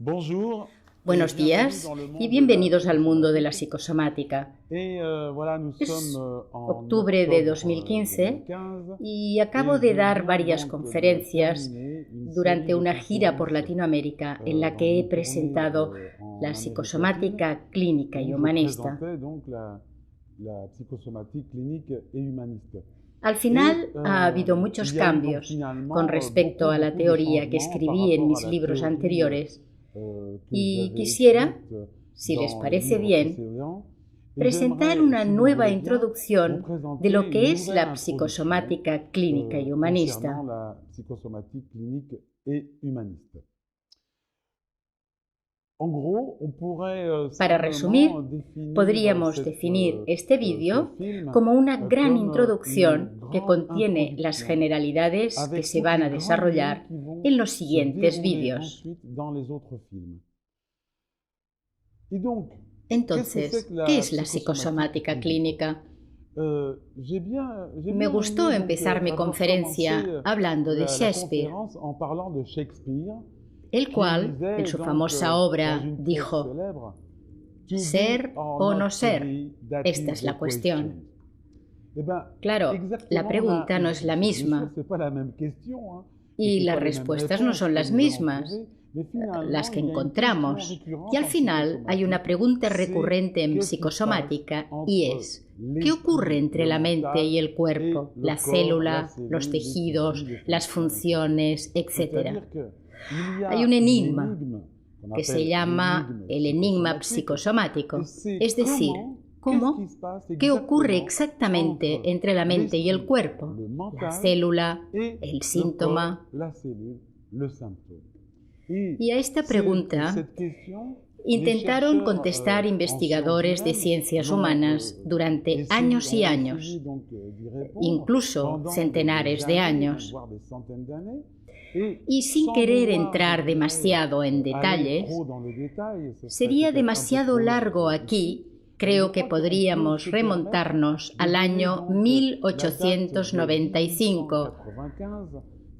Bonjour et Buenos bienvenue días dans le y monde de la bienvenidos al mundo de la psychosomatique. psicosomática. Voilà, nous Es sommes en octubre de octobre 2015 2015 y acabo et de je dar viens varias donc de conferencias terminer une série durante de una gira por conférences Latinoamérica en la dans que he une tournée presentado en la Amérique latine psicosomática clínica y où je humanista. présentais donc la psychosomatique clinique et humaniste. Al Et final ha habido muchos il y a eu donc cambios finalement con respecto a la beaucoup de teoría que changements par escribí en rapport à mis la libros théorie anteriores que y j'avais quisiera, écrite si les dans les parece livres bien, précédents. Et presentar j'aimerais, una si vous nueva voulez bien, vous introducción de présenter lo que une es nouvelle la introduction psicosomática clínica y concernant humanista. la psychosomatique clinique et humaniste. En gros, on pourrait Para resumir, simplement définir podríamos definir este ce vídeo film como una gran comme introducción une que grande contiene las introduction generalidades que avec se toutes van les a grandes desarrollar lignes qui vont en los se siguientes dérouler vídeos. ensuite dans les autres films. Et donc, qu'est-ce que c'est Entonces, que ¿qué la es la psychosomatique psicosomática clinique? clínica? J'ai Me bien gustó aimé empezar mi avoir conferencia commencé hablando de la Shakespeare, conférence en parlant de Shakespeare, el qui cual, en disait su donc famosa dans obra, une pièce dijo: célèbre, To ser be or o not no to ser, be, that esta is es the la cuestión. question. Eh ben, Claro, la exactement, pregunta no es la bien sûr, misma c'est pas la même question, hein, et y c'est las pas les mêmes respuestas no réponses son que las nous allons mismas, trouver, mais finalement, las que il y a une question encontramos. récurrente Y al en final hay una psychosomatique, pregunta c'est recurrente en qu'est-ce qui se passe psicosomática y entre es: ¿qué ocurre l'esprit, entre le la mente mental y el et cuerpo, le la corps, la célula, los cellule, les tissus, tejidos, les las fonctions, etc. funciones, etc.? C'est-à-dire qu'il y Hay a un une enigma énigme qu'on que se appelle llama l'énigme el enigma psychosomatique, psicosomático, et c'est es decir, qu'est-ce cómo, qui se passe qué ocurre exactement exactamente entre entre la mente y el l'esprit, cuerpo, le la mental célula, et el le corps, síntoma. la cellule, le symptôme. Et Y a esta pregunta cette question, intentaron les contestar chercheurs en investigadores de sciences ciencias humaines humanas durante años y ont años, essayé donc d'y répondre incluso pendant centenares des de années, años. voire des centaines d'années. Et Y sin sans querer vouloir, entrar je dirais, demasiado en aller detalles, trop dans les détails, ce serait sería peut-être un peu demasiado trop long largo ici. aquí. Je Creo que crois qu'on peut podríamos se permettre remontarnos de al donner año donc la date de 1895, 1895,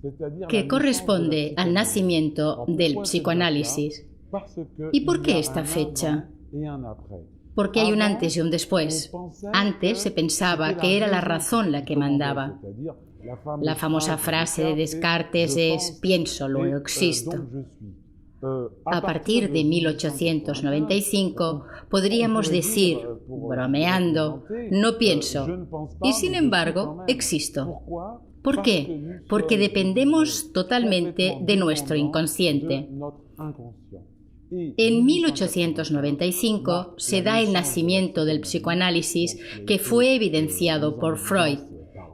c'est-à-dire la que naissance de la corresponde al psychanalyse. nacimiento Alors del pourquoi cette date-là? psicoanálisis. Parce ¿Y qu'il por y qué a esta un fecha? avant et un après. Porque hay un Avant, antes y un después. on pensait Antes se que pensaba c'était que era la raison razón la qui que commandait, mandaba. c'est-à-dire La famosa frase de Descartes es: pienso, luego existo. donc je suis. A partir de 1895 podríamos decir, bromeando, no pienso, y sin embargo existo. ¿Por qué? Porque dependemos totalmente de nuestro inconsciente. En 1895 se da el nacimiento del psicoanálisis, que fue evidenciado por Freud.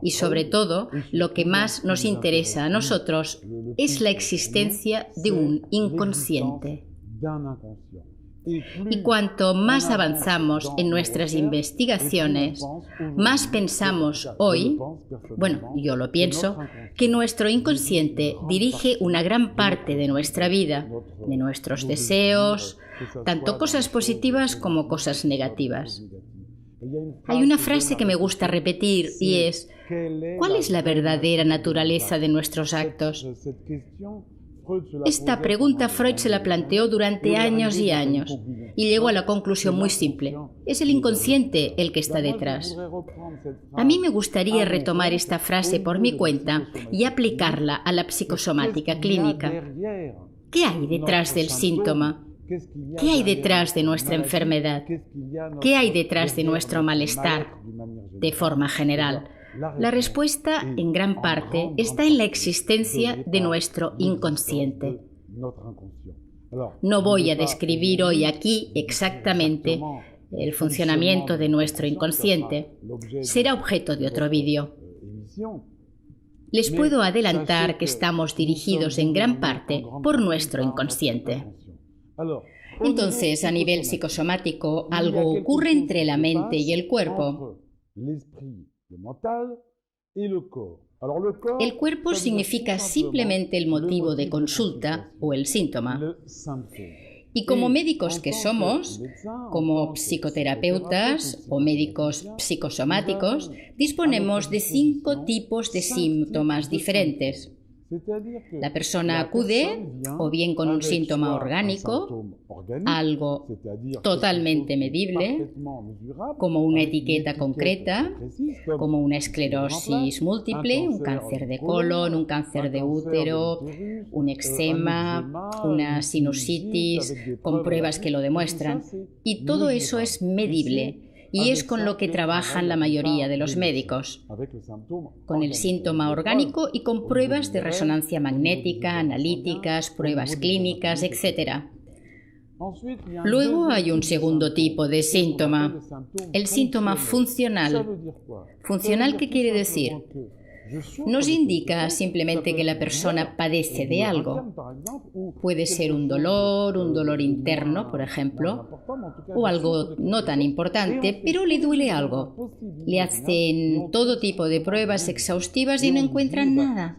Y sobre todo, lo que más nos interesa a nosotros es la existencia de un inconsciente. Y cuanto más avanzamos en nuestras investigaciones, más pensamos hoy, bueno, yo lo pienso, que nuestro inconsciente dirige una gran parte de nuestra vida, de nuestros deseos, tanto cosas positivas como cosas negativas. Hay una frase que me gusta repetir y es: ¿cuál es la verdadera naturaleza de nuestros actos? Esta pregunta Freud se la planteó durante años y años y llegó a la conclusión muy simple: es el inconsciente el que está detrás. A mí me gustaría retomar esta frase por mi cuenta y aplicarla a la psicosomática clínica. ¿Qué hay detrás del síntoma? ¿Qué hay detrás de nuestra enfermedad? ¿Qué hay detrás de nuestro malestar, de forma general? La respuesta, en gran parte, está en la existencia de nuestro inconsciente. No voy a describir hoy aquí exactamente el funcionamiento de nuestro inconsciente. Será objeto de otro vídeo. Les puedo adelantar que estamos dirigidos en gran parte por nuestro inconsciente. Entonces, a nivel psicosomático, algo ocurre entre la mente y el cuerpo. El cuerpo significa simplemente el motivo de consulta o el síntoma. Y como médicos que somos, como psicoterapeutas o médicos psicosomáticos, disponemos de 5 tipos de síntomas diferentes. La persona acude o bien con un síntoma orgánico, algo totalmente medible, como una etiqueta concreta, como una esclerosis múltiple, un cáncer de colon, un cáncer de útero, un eczema, una sinusitis, con pruebas que lo demuestran. Y todo eso es medible. Y es con lo que trabajan la mayoría de los médicos, con el síntoma orgánico y con pruebas de resonancia magnética, analíticas, pruebas clínicas, etc. Luego hay un segundo tipo de síntoma, el síntoma funcional. ¿Funcional qué quiere decir? Nos indica simplemente que la persona padece de algo. Puede ser un dolor interno, por ejemplo, o algo no tan importante, pero le duele algo. Le hacen todo tipo de pruebas exhaustivas y no encuentran nada.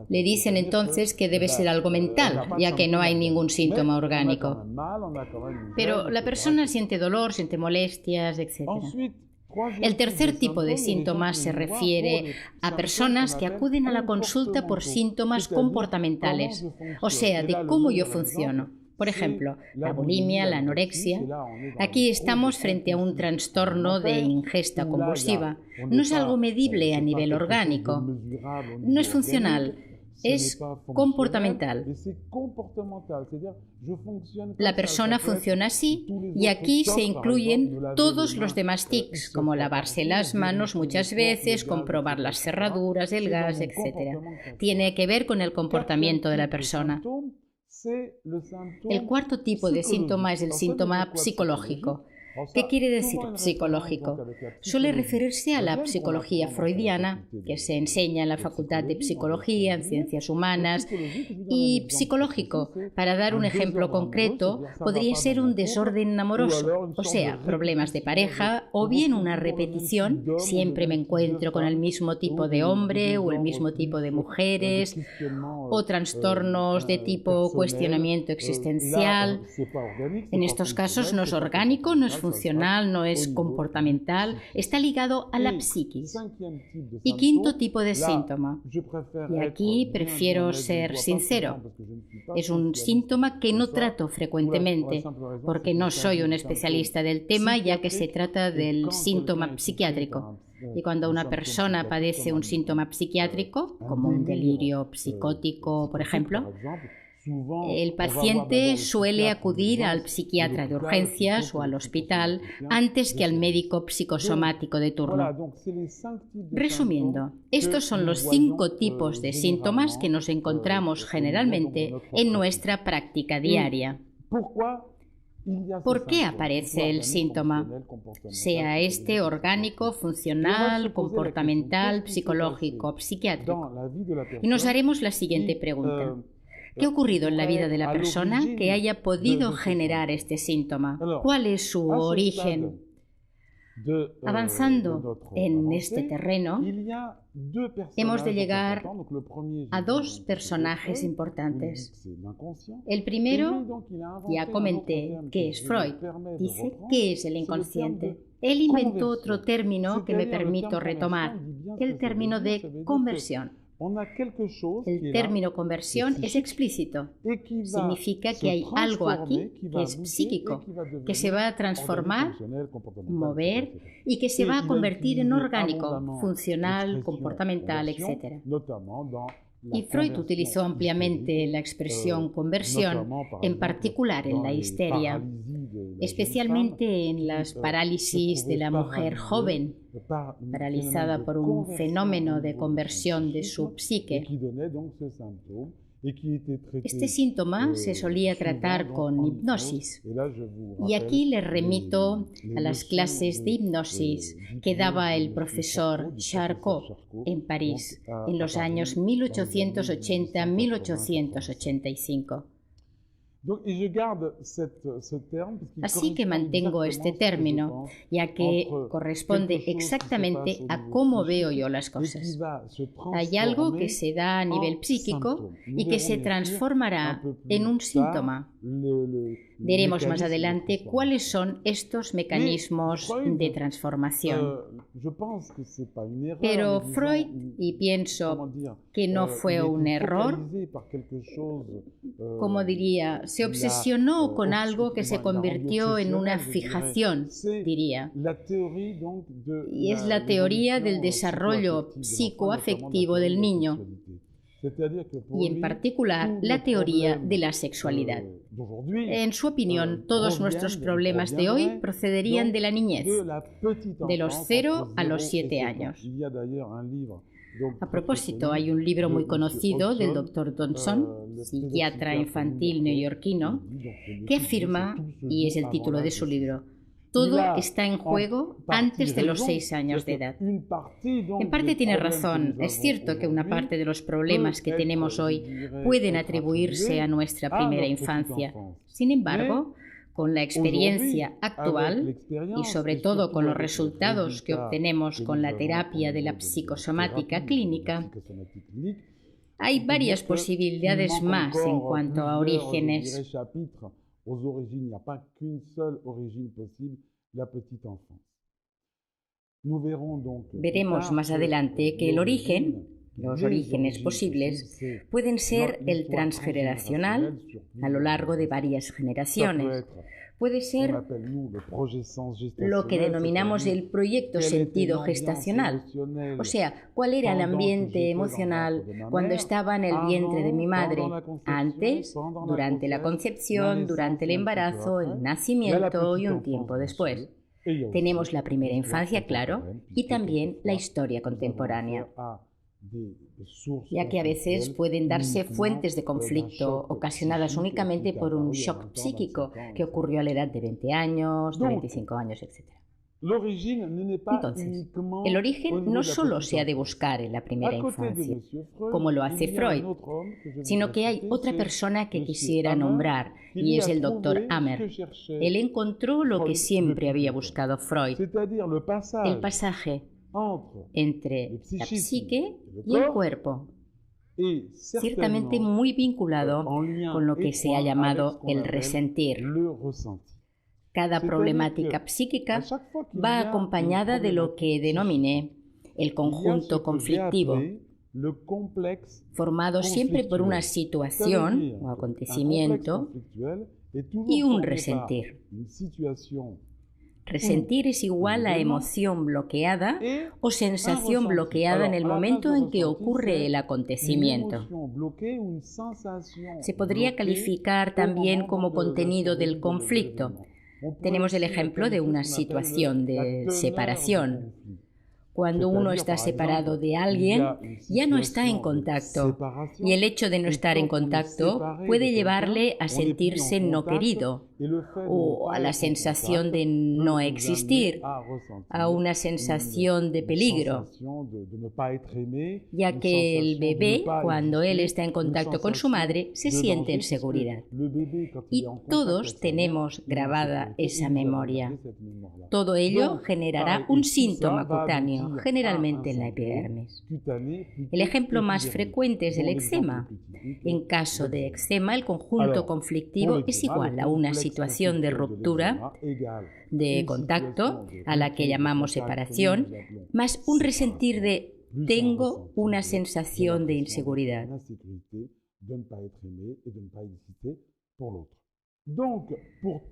Le dicen entonces que debe ser algo mental, ya que no hay ningún síntoma orgánico. Pero la persona siente dolor, siente molestias, etc. El tercer tipo de síntomas se refiere a personas que acuden a la consulta por síntomas comportamentales, o sea, de cómo yo funciono. Por ejemplo, la bulimia, la anorexia. Aquí estamos frente a un trastorno de ingesta compulsiva. No es algo medible a nivel orgánico. No es funcional. Es comportamental. La persona funciona así y aquí se incluyen todos los demás tics, como lavarse las manos muchas veces, comprobar las cerraduras, el gas, etc. Tiene que ver con el comportamiento de la persona. El cuarto tipo de síntoma es el síntoma psicológico. ¿Qué quiere decir psicológico? Suele referirse a la psicología freudiana, que se enseña en la Facultad de Psicología, en Ciencias Humanas, y psicológico, para dar un ejemplo concreto, podría ser un desorden amoroso, o sea, problemas de pareja, o bien una repetición, siempre me encuentro con el mismo tipo de hombre o el mismo tipo de mujeres, o trastornos de tipo cuestionamiento existencial. En estos casos no es orgánico, no es funcional, no es comportamental, está ligado a la psiquis. Y quinto tipo de síntoma, y aquí prefiero ser sincero, es un síntoma que no trato frecuentemente, porque no soy un especialista del tema, ya que se trata del síntoma psiquiátrico. Y cuando una persona padece un síntoma psiquiátrico, como un delirio psicótico, por ejemplo, el paciente suele acudir al psiquiatra de urgencias o al hospital antes que al médico psicosomático de turno. Resumiendo, estos son los 5 tipos de síntomas que nos encontramos generalmente en nuestra práctica diaria. ¿Por qué aparece el síntoma? Sea este orgánico, funcional, comportamental, psicológico, psiquiátrico. Y nos haremos la siguiente pregunta. ¿Qué ha ocurrido en la vida de la persona que haya podido generar este síntoma? ¿Cuál es su origen? Avanzando en este terreno, hemos de llegar a 2 personajes importantes. El primero, ya comenté, que es Freud. Dice, ¿qué es el inconsciente? Él inventó otro término que me permito retomar, el término de conversión. El término conversión es explícito. Significa que hay algo aquí que es psíquico, que se va a transformar, mover y que se va a convertir en orgánico, funcional, comportamental, etc. Y Freud utilizó ampliamente la expresión conversión, en particular en la histeria, especialmente en las parálisis de la mujer joven, paralizada por un fenómeno de conversión de su psique. Este síntoma se solía tratar con hipnosis. Y aquí les remito a las clases de hipnosis que daba el profesor Charcot en París en los años 1880-1885. Así que mantengo este término, ya que corresponde exactamente a cómo veo yo las cosas. Hay algo que se da a nivel psíquico y que se transformará en un síntoma. Veremos más adelante cuáles son estos mecanismos de transformación. Pero Freud, y pienso que no fue un error, como diría, se obsesionó con algo que se convirtió en una fijación, diría. Y es la teoría del desarrollo psicoafectivo del niño, y en particular la teoría de la sexualidad. En su opinión, todos nuestros problemas de hoy procederían de la niñez, de los 0 a los 7 años. A propósito, hay un libro muy conocido del Dr. Johnson, psiquiatra infantil neoyorquino, que afirma, y es el título de su libro, todo está en juego antes de los 6 años de edad. En parte tiene razón. Es cierto que una parte de los problemas que tenemos hoy pueden atribuirse a nuestra primera infancia. Sin embargo, con la experiencia actual y sobre todo con los resultados que obtenemos con la terapia de la psicosomática clínica, hay varias posibilidades más en cuanto a orígenes. Aux origines, il n'y a pas qu'une seule origine possible, la petite enfance. Veremos más adelante que el origen, los orígenes posibles, pueden ser el transgeneracional a lo largo de varias generaciones. Puede ser lo que denominamos el proyecto sentido gestacional, o sea, cuál era el ambiente emocional cuando estaba en el vientre de mi madre, antes, durante la concepción, durante el embarazo, el nacimiento y un tiempo después. Tenemos la primera infancia, claro, y también la historia contemporánea, ya que a veces pueden darse fuentes de conflicto ocasionadas únicamente por un shock psíquico que ocurrió a la edad de 20 años, de 25 años, etc. Entonces, el origen no solo se ha de buscar en la primera infancia, como lo hace Freud, sino que hay otra persona que quisiera nombrar, y es el Dr. Hammer. Él encontró lo que siempre había buscado Freud, el pasaje entre la psique y el cuerpo, ciertamente muy vinculado con lo que se ha llamado el resentir. Cada problemática psíquica va acompañada de lo que denominé el conjunto conflictivo, formado siempre por una situación o acontecimiento y un resentir. Resentir es igual a emoción bloqueada o sensación bloqueada en el momento en que ocurre el acontecimiento. Se podría calificar también como contenido del conflicto. Tenemos el ejemplo de una situación de separación. Cuando uno está separado de alguien, ya no está en contacto, y el hecho de no estar en contacto puede llevarle a sentirse no querido, o a la sensación de no existir, a una sensación de peligro, ya que el bebé, cuando él está en contacto con su madre, se siente en seguridad. Y todos tenemos grabada esa memoria. Todo ello generará un síntoma cutáneo, generalmente en la epidermis. El ejemplo más frecuente es el eczema. En caso de eczema, el conjunto conflictivo es igual a una situación de ruptura, de contacto, a la que llamamos separación, más un resentir de tengo una sensación de inseguridad.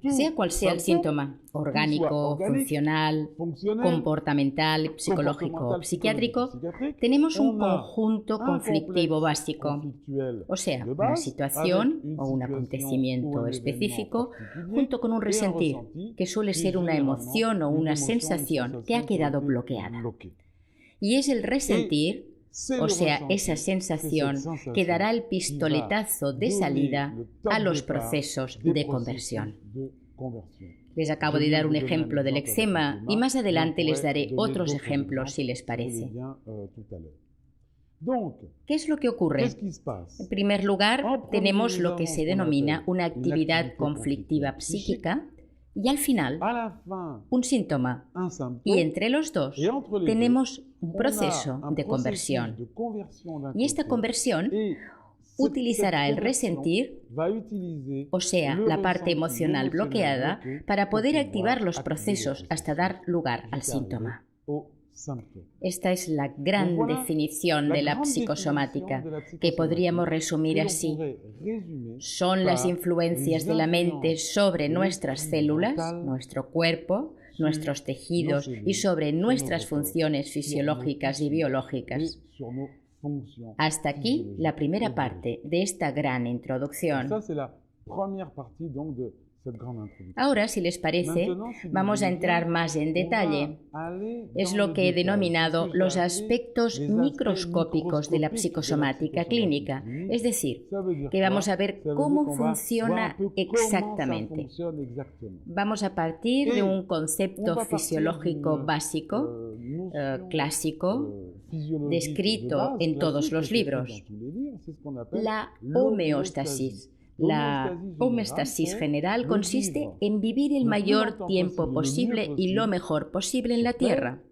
Sea cual sea el síntoma, orgánico, funcional, comportamental, psicológico o psiquiátrico, tenemos un conjunto conflictivo básico, o sea, una situación o un acontecimiento específico junto con un resentir, que suele ser una emoción o una sensación que ha quedado bloqueada. Y es el resentir, o sea, esa sensación que dará el pistoletazo de salida a los procesos de conversión. Les acabo de dar un ejemplo del eczema y más adelante les daré otros ejemplos si les parece. ¿Qué es lo que ocurre? En primer lugar, tenemos lo que se denomina una actividad conflictiva psíquica y al final un síntoma. Y entre los dos tenemos un proceso de conversión. Y esta conversión utilizará el resentir, o sea, la parte emocional bloqueada, para poder activar los procesos hasta dar lugar al síntoma. Esta es la gran definición de la psicosomática, que podríamos resumir así. Son las influencias de la mente sobre nuestras células, nuestro cuerpo, nuestros tejidos y sobre nuestras funciones fisiológicas y biológicas. Hasta aquí la primera parte de esta gran introducción. Ahora, si les parece, vamos a entrar más en detalle. Es lo que he denominado los aspectos microscópicos de la psicosomática clínica, es decir, que vamos a ver cómo funciona exactamente. Vamos a partir de un concepto fisiológico básico, clásico, descrito en todos los libros, la homeostasis. La homeostasis general consiste en vivir el mayor tiempo posible y lo mejor posible en la Tierra.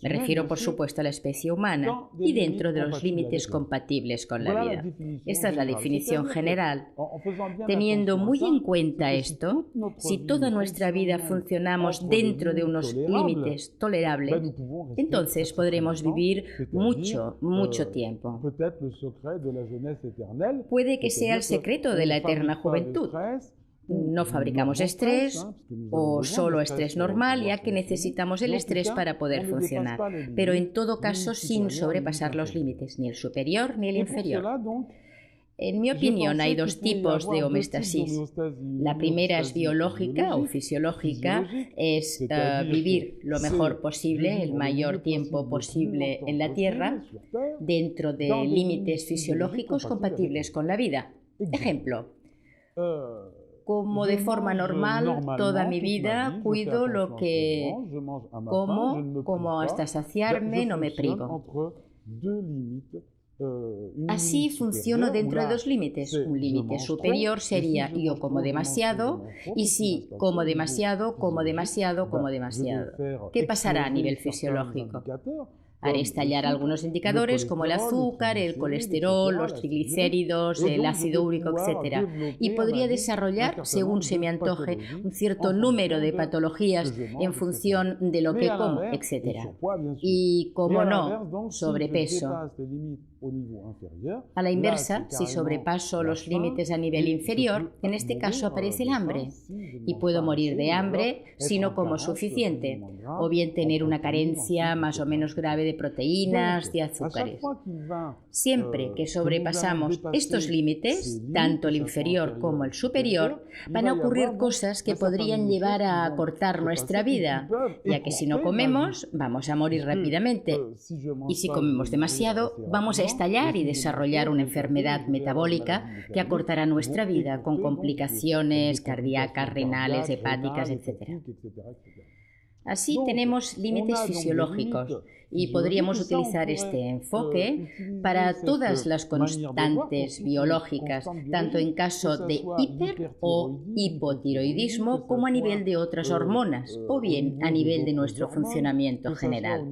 Me refiero, por supuesto, a la especie humana y dentro de los límites compatibles con la vida. Esta es la definición general. Teniendo muy en cuenta esto, si toda nuestra vida funcionamos dentro de unos límites tolerables, entonces podremos vivir mucho, mucho tiempo. Puede que sea el secreto de la eterna juventud. No fabricamos estrés o solo estrés normal, ya que necesitamos el estrés para poder funcionar, pero en todo caso sin sobrepasar los límites, ni el superior ni el inferior. En mi opinión, hay dos tipos de homeostasis. La primera es biológica o fisiológica, es vivir lo mejor posible, el mayor tiempo posible en la Tierra, dentro de límites fisiológicos compatibles con la vida. Ejemplo. Como de forma normal, toda mi vida cuido lo que como hasta saciarme, no me privo. Así funciono dentro de dos límites. Un límite superior sería yo como demasiado, y si como demasiado, como demasiado, como demasiado. ¿Qué pasará a nivel fisiológico? Haré estallar algunos indicadores como el azúcar, el colesterol, los triglicéridos, el ácido úrico, etc. Y podría desarrollar, según se me antoje, un cierto número de patologías en función de lo que como, etc. Y, como no, sobrepeso. A la inversa, si sobrepaso los límites a nivel inferior, en este caso aparece el hambre. Y puedo morir de hambre si no como suficiente, o bien tener una carencia más o menos grave de proteínas, de azúcares. Siempre que sobrepasamos estos límites, tanto el inferior como el superior, van a ocurrir cosas que podrían llevar a acortar nuestra vida, ya que si no comemos, vamos a morir rápidamente. Y si comemos demasiado, vamos a estallar y desarrollar una enfermedad metabólica que acortará nuestra vida con complicaciones cardíacas, renales, hepáticas, etc. Así tenemos límites fisiológicos y podríamos utilizar este enfoque para todas las constantes biológicas, tanto en caso de hiper o hipotiroidismo como a nivel de otras hormonas o bien a nivel de nuestro funcionamiento general.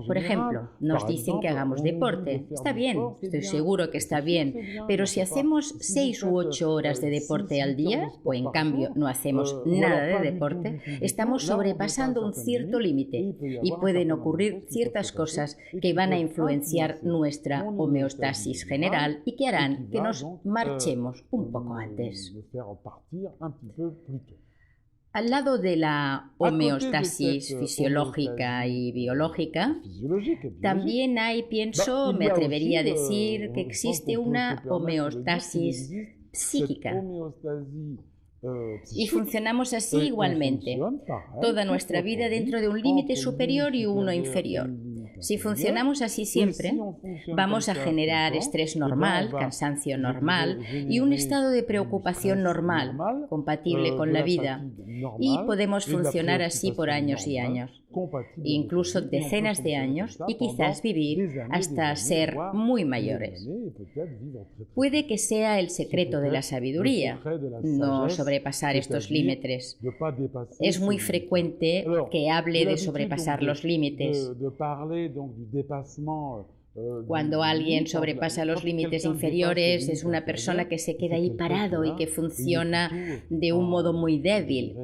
Por ejemplo, nos dicen que hagamos deporte. Está bien, estoy seguro que está bien, pero si hacemos 6 u 8 horas de deporte al día o en cambio no hacemos nada de deporte, estamos sobrepasando un cierto límite y pueden ocurrir ciertas cosas que van a influenciar nuestra homeostasis general y que harán que nos marchemos un poco antes. Al lado de la homeostasis fisiológica y biológica, también hay, pienso, me atrevería a decir, que existe una homeostasis psíquica. Y funcionamos así igualmente, toda nuestra vida dentro de un límite superior y uno inferior. Si funcionamos así siempre, vamos a generar estrés normal, cansancio normal y un estado de preocupación normal, compatible con la vida. Y podemos funcionar así por años y años, incluso decenas de años, y quizás vivir hasta ser muy mayores. Puede que sea el secreto de la sabiduría, no sobrepasar estos límites. Es muy frecuente que hable de sobrepasar los límites. Cuando alguien sobrepasa los límites inferiores, es una persona que se queda ahí parado y que funciona de un modo muy débil.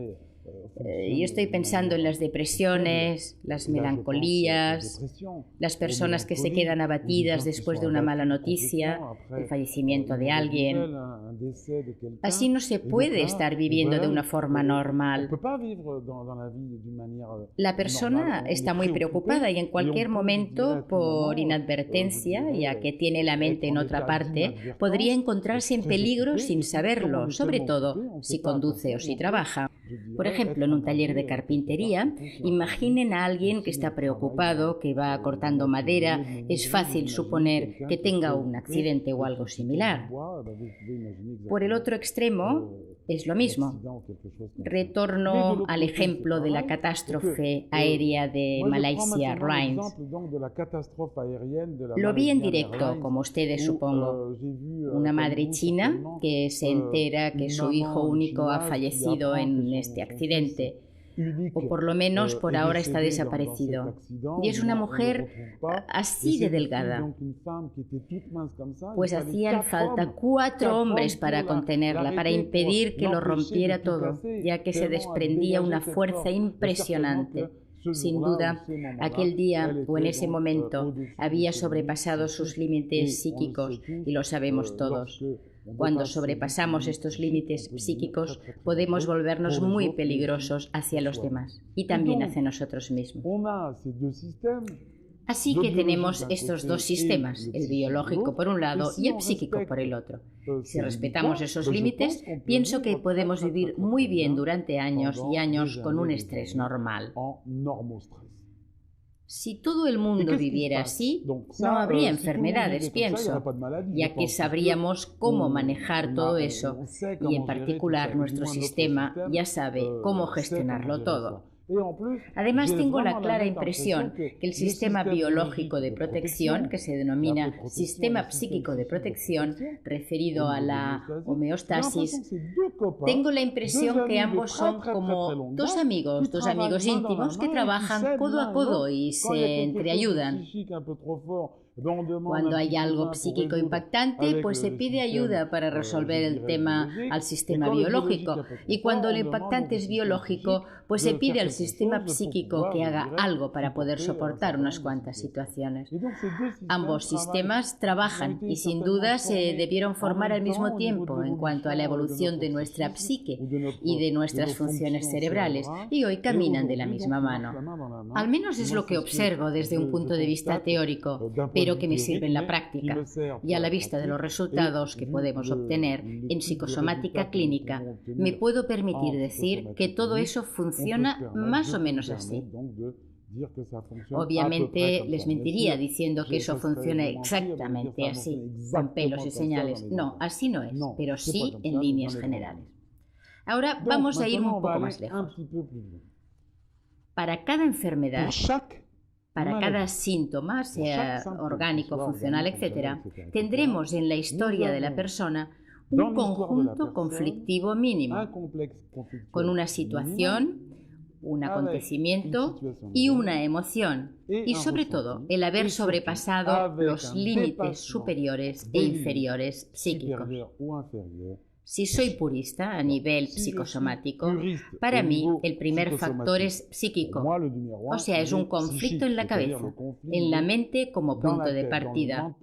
Yo estoy pensando en las depresiones, las melancolías, las personas que se quedan abatidas después de una mala noticia, el fallecimiento de alguien. Así no se puede estar viviendo de una forma normal. La persona está muy preocupada y en cualquier momento, por inadvertencia, ya que tiene la mente en otra parte, podría encontrarse en peligro sin saberlo, sobre todo si conduce o si trabaja. Por ejemplo, en un taller de carpintería, imaginen a alguien que está preocupado, que va cortando madera. Es fácil suponer que tenga un accidente o algo similar. Por el otro extremo, es lo mismo. Retorno al ejemplo de la catástrofe aérea de Malaysia Airlines. Lo vi en directo, como ustedes supongo. Una madre china que se entera que su hijo único ha fallecido en este accidente, o por lo menos por ahora está desaparecido. Y es una mujer así de delgada. Pues hacían falta 4 hombres para contenerla, para impedir que lo rompiera todo, ya que se desprendía una fuerza impresionante. Sin duda, aquel día o en ese momento había sobrepasado sus límites psíquicos y lo sabemos todos. Cuando sobrepasamos estos límites psíquicos, podemos volvernos muy peligrosos hacia los demás y también hacia nosotros mismos. Así que tenemos estos dos sistemas, el biológico por un lado y el psíquico por el otro. Si respetamos esos límites, pienso que podemos vivir muy bien durante años y años con un estrés normal. Si todo el mundo viviera así, no habría enfermedades, pienso, ya que sabríamos cómo manejar todo eso y en particular nuestro sistema ya sabe cómo gestionarlo todo. Además, tengo la clara impresión que el sistema biológico de protección, que se denomina sistema psíquico de protección, referido a la homeostasis, tengo la impresión que ambos son como dos amigos íntimos que trabajan codo a codo y se entreayudan. Cuando hay algo psíquico impactante, pues se pide ayuda para resolver el tema al sistema biológico. Y cuando lo impactante es biológico, pues se pide al sistema psíquico que haga algo para poder soportar unas cuantas situaciones. Ambos sistemas trabajan y sin duda se debieron formar al mismo tiempo en cuanto a la evolución de nuestra psique y de nuestras funciones cerebrales, y hoy caminan de la misma mano. Al menos es lo que observo desde un punto de vista teórico, pero que me sirve en la práctica, y a la vista de los resultados que podemos obtener en psicosomática clínica, me puedo permitir decir que todo eso funciona más o menos así. Obviamente les mentiría diciendo que eso funciona exactamente así, con pelos y señales. No, así no es, pero sí en líneas generales. Ahora vamos a ir un poco más lejos. Para cada enfermedad, para cada síntoma, sea orgánico, funcional, etc., tendremos en la historia de la persona un conjunto conflictivo mínimo, con una situación, un acontecimiento y una emoción, y sobre todo el haber sobrepasado los límites superiores e inferiores psíquicos. Si soy purista a nivel psicosomático, para mí el primer factor es psíquico, o sea, es un conflicto en la cabeza, en la mente como punto de partida.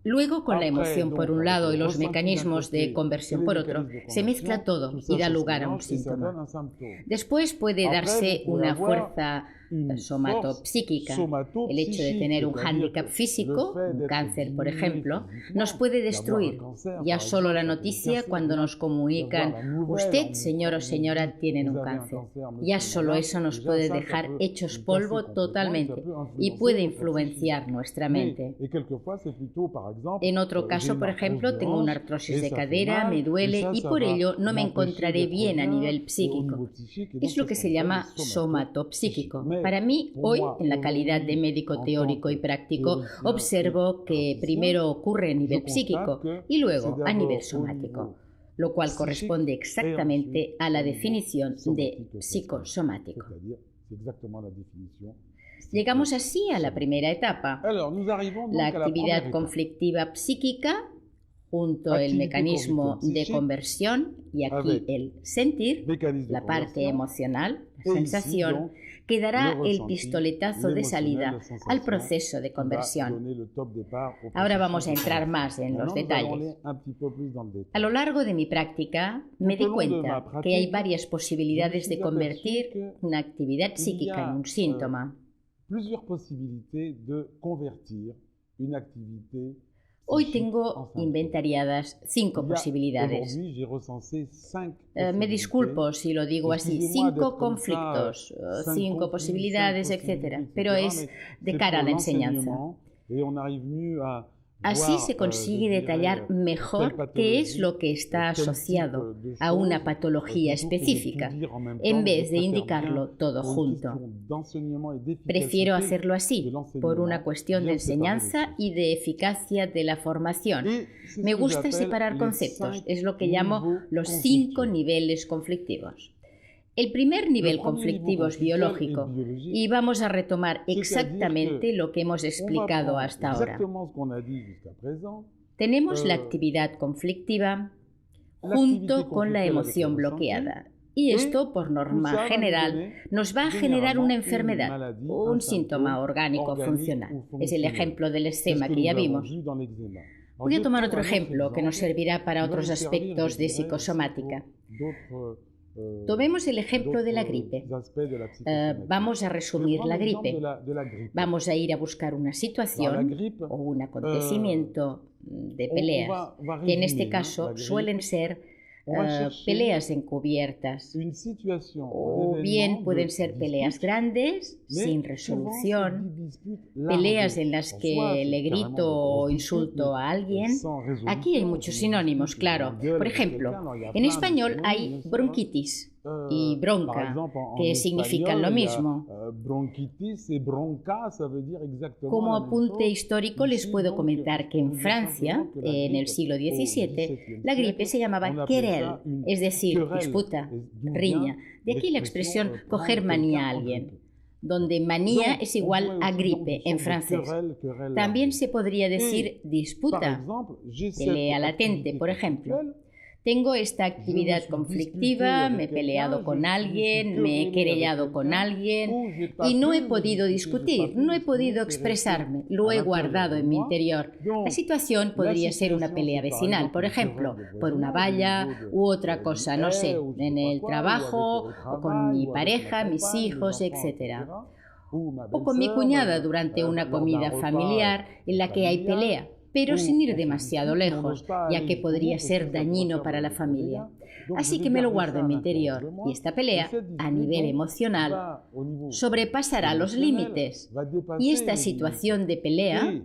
Luego, con la emoción por un lado y los mecanismos de conversión por otro, se mezcla todo y da lugar a un síntoma. Después puede darse una fuerza somatopsíquica. El hecho de tener un hándicap físico, un cáncer por ejemplo, nos puede destruir. Ya solo la noticia cuando nos comunican, usted, señor o señora, tienen un cáncer. Ya solo eso nos puede dejar hechos polvo totalmente y puede influenciar nuestra mente. En otro caso, por ejemplo, tengo una artrosis de cadera, me duele y por ello no me encontraré bien a nivel psíquico. Es lo que se llama somatopsíquico. Para mí, hoy, en la calidad de médico teórico y práctico, observo que primero ocurre a nivel psíquico y luego a nivel somático, lo cual corresponde exactamente a la definición de psicosomático. Llegamos así a la primera etapa, Alors, nous arrivons donc la à la actividad première étape. conflictiva psíquica junto el Activité mecanismo conflictiva de psíquica, conversión y aquí avec el sentir, mécanisme de la parte conversion, emocional, la et sensación, ici, donc, que dará le el ressenti, pistoletazo de l'émotionnel, salida la sensation, al proceso de qui va conversión. donner le top départ au Ahora processus vamos a de entrar conversion. más en los Maintenant, nous allons detalles. aller un petit peu plus dans le détail. A lo largo de mi práctica me di Tout au long de cuenta ma pratique, que hay varias posibilidades je me de suis convertir aperçu que una actividad il psíquica y a, en un síntoma. Plusieurs possibilités de convertir une activité Hoy psychique en tengo symptôme. inventariadas 5 Il y a- posibilidades. Aujourd'hui, j'ai recensé 5 Me disculpo si lo digo así, Excusez-moi 5 d'être comme ça, conflictos, 5 5 conflits, posibilidades, 5 etc. possibilités, Pero etc., es mais de c'est cara a pour la enseñanza. l'enseignement, et on arrive mieux à Así voir, se consigue je dirais, detallar telle mejor qué es pathologie, lo que está tel type asociado de a una choses, patología plutôt que de tout específica, dire en même en temps, vez je de préfère indicarlo bien, todo pour une junto. question d'enseignement et d'efficacité Prefiero hacerlo de así, por l'enseignement, una cuestión de bien séparer les enseñanza choses. y de eficacia de la formación. Et c'est ce Me que gusta j'appelle separar les conceptos, 5 es lo que llamo niveaux los 5 conflictuels. niveles conflictivos. El primer nivel Le premier conflictivo niveau es conflictuel biológico est biologique, y vamos a retomar c'est-à-dire exactamente que lo que hemos on va explicado prendre hasta ahora. exactement ce qu'on a dit jusqu'à présent. Tenemos la Euh, actividad conflictiva l'activité junto con la conflictuelle avec le emoción ressenti, bloqueada. Y et esto, por tout norma ça va nous general, donner nos va a generar généralement una une enfermedad, maladie, un un síntoma symptôme orgánico organique funcional. ou Es el fonctionnel. ejemplo del C'est ce eczema que que ya nous avons vimos. vu dans l'eczéma. Alors, Voy je a vais tomar prendre otro un autre ejemplo que nos exemple servirá para qui va otros nous servir, aspectos je de dirais, aussi psicosomática. pour d'autres, Tomemos el ejemplo de la d'autres gripe. aspects de la psychosomatique. Vamos a Je vais resumir prendre la l'exemple gripe. de la grippe. Vamos a ir a buscar una Alors, la situación grippe, o un acontecimiento de on peleas, va que en este résumer, caso la grippe. suelen ser On va chercher peleas encubiertas. une situation, O un bien événement pueden de ser peleas dispute, grandes, mais sin souvent, resolución, c'est des disputes peleas larvées. en las Soit que c'est le carrément grito de o grosses insulto disputes, a alguien. sans résolution, Aquí hay muchos c'est des sinónimos, disputes, claro. on gueule Por avec ejemplo, quelqu'un, alors il y a en plein de español synonymes, hay bien sûr. bronquitis y Par bronca, exemple, en que significan lo espagnol, il y a, mismo. bronquitis et bronca, ça veut dire exactement Como la même apunte chose. histórico les Ici, puedo donc, comentar que on en dit Francia, simplement que la en el grippe, siglo au XVII, XVIIe la gripe siècle, se llamaba on appelait querel, ça une es decir, querelle. disputa, Et d'où riña. vient De aquí la l'expression, expresión coger prendre manía a quelqu'un en alguien, grippe. donde manía Donc, es on igual pourrait a aussi gripe donc en de francés. querelle También larvée. se podría decir Et, par disputa, exemple, j'ai cette pelea latente, activité por ejemplo. conflictuelle. Tengo esta Je me actividad suis conflictiva, disputé me he avec peleado quelqu'un, con je me suis alguien, me he querellé avec querellado con quelqu'un, alguien ou j'ai pas y no pu he me podido disputer, j'ai pas discutir, pu no he m'exprimer, podido c'est resté expresarme, à lo he l'intérieur guardado de en mi moi. interior. Donc, La situación la podría ser una situation, pelea c'est par vecinal, exemple por une ejemplo, querelle de por una voisinage, valla au niveau u otra du cosa, no haie, sé, ou je en sais pas el quoi, trabajo ou avec, o con travail, mi ou avec pareja, ma mis compagne, mes hijos, enfants, etc. Ou ma O con mi belle-sœur, cuñada durante una lors d'un comida repas, familiar en la que hay familial, pelea, pero ou sin ir on se demasiado dispute, mais on lejos, n'ose pas ya aller que jusqu'au podría bout, parce ser que ça pourrait dañino faire para la des familia. dégâts. Donc, Así je que vais me lo garder guardo ça en à mi l'intérieur interior de moi. y esta Et pelea, cette a dispute, nivel donc, emocional, va au niveau sobrepasará los émotionnel, límites va dépasser y esta les situación de limites. pelea, Et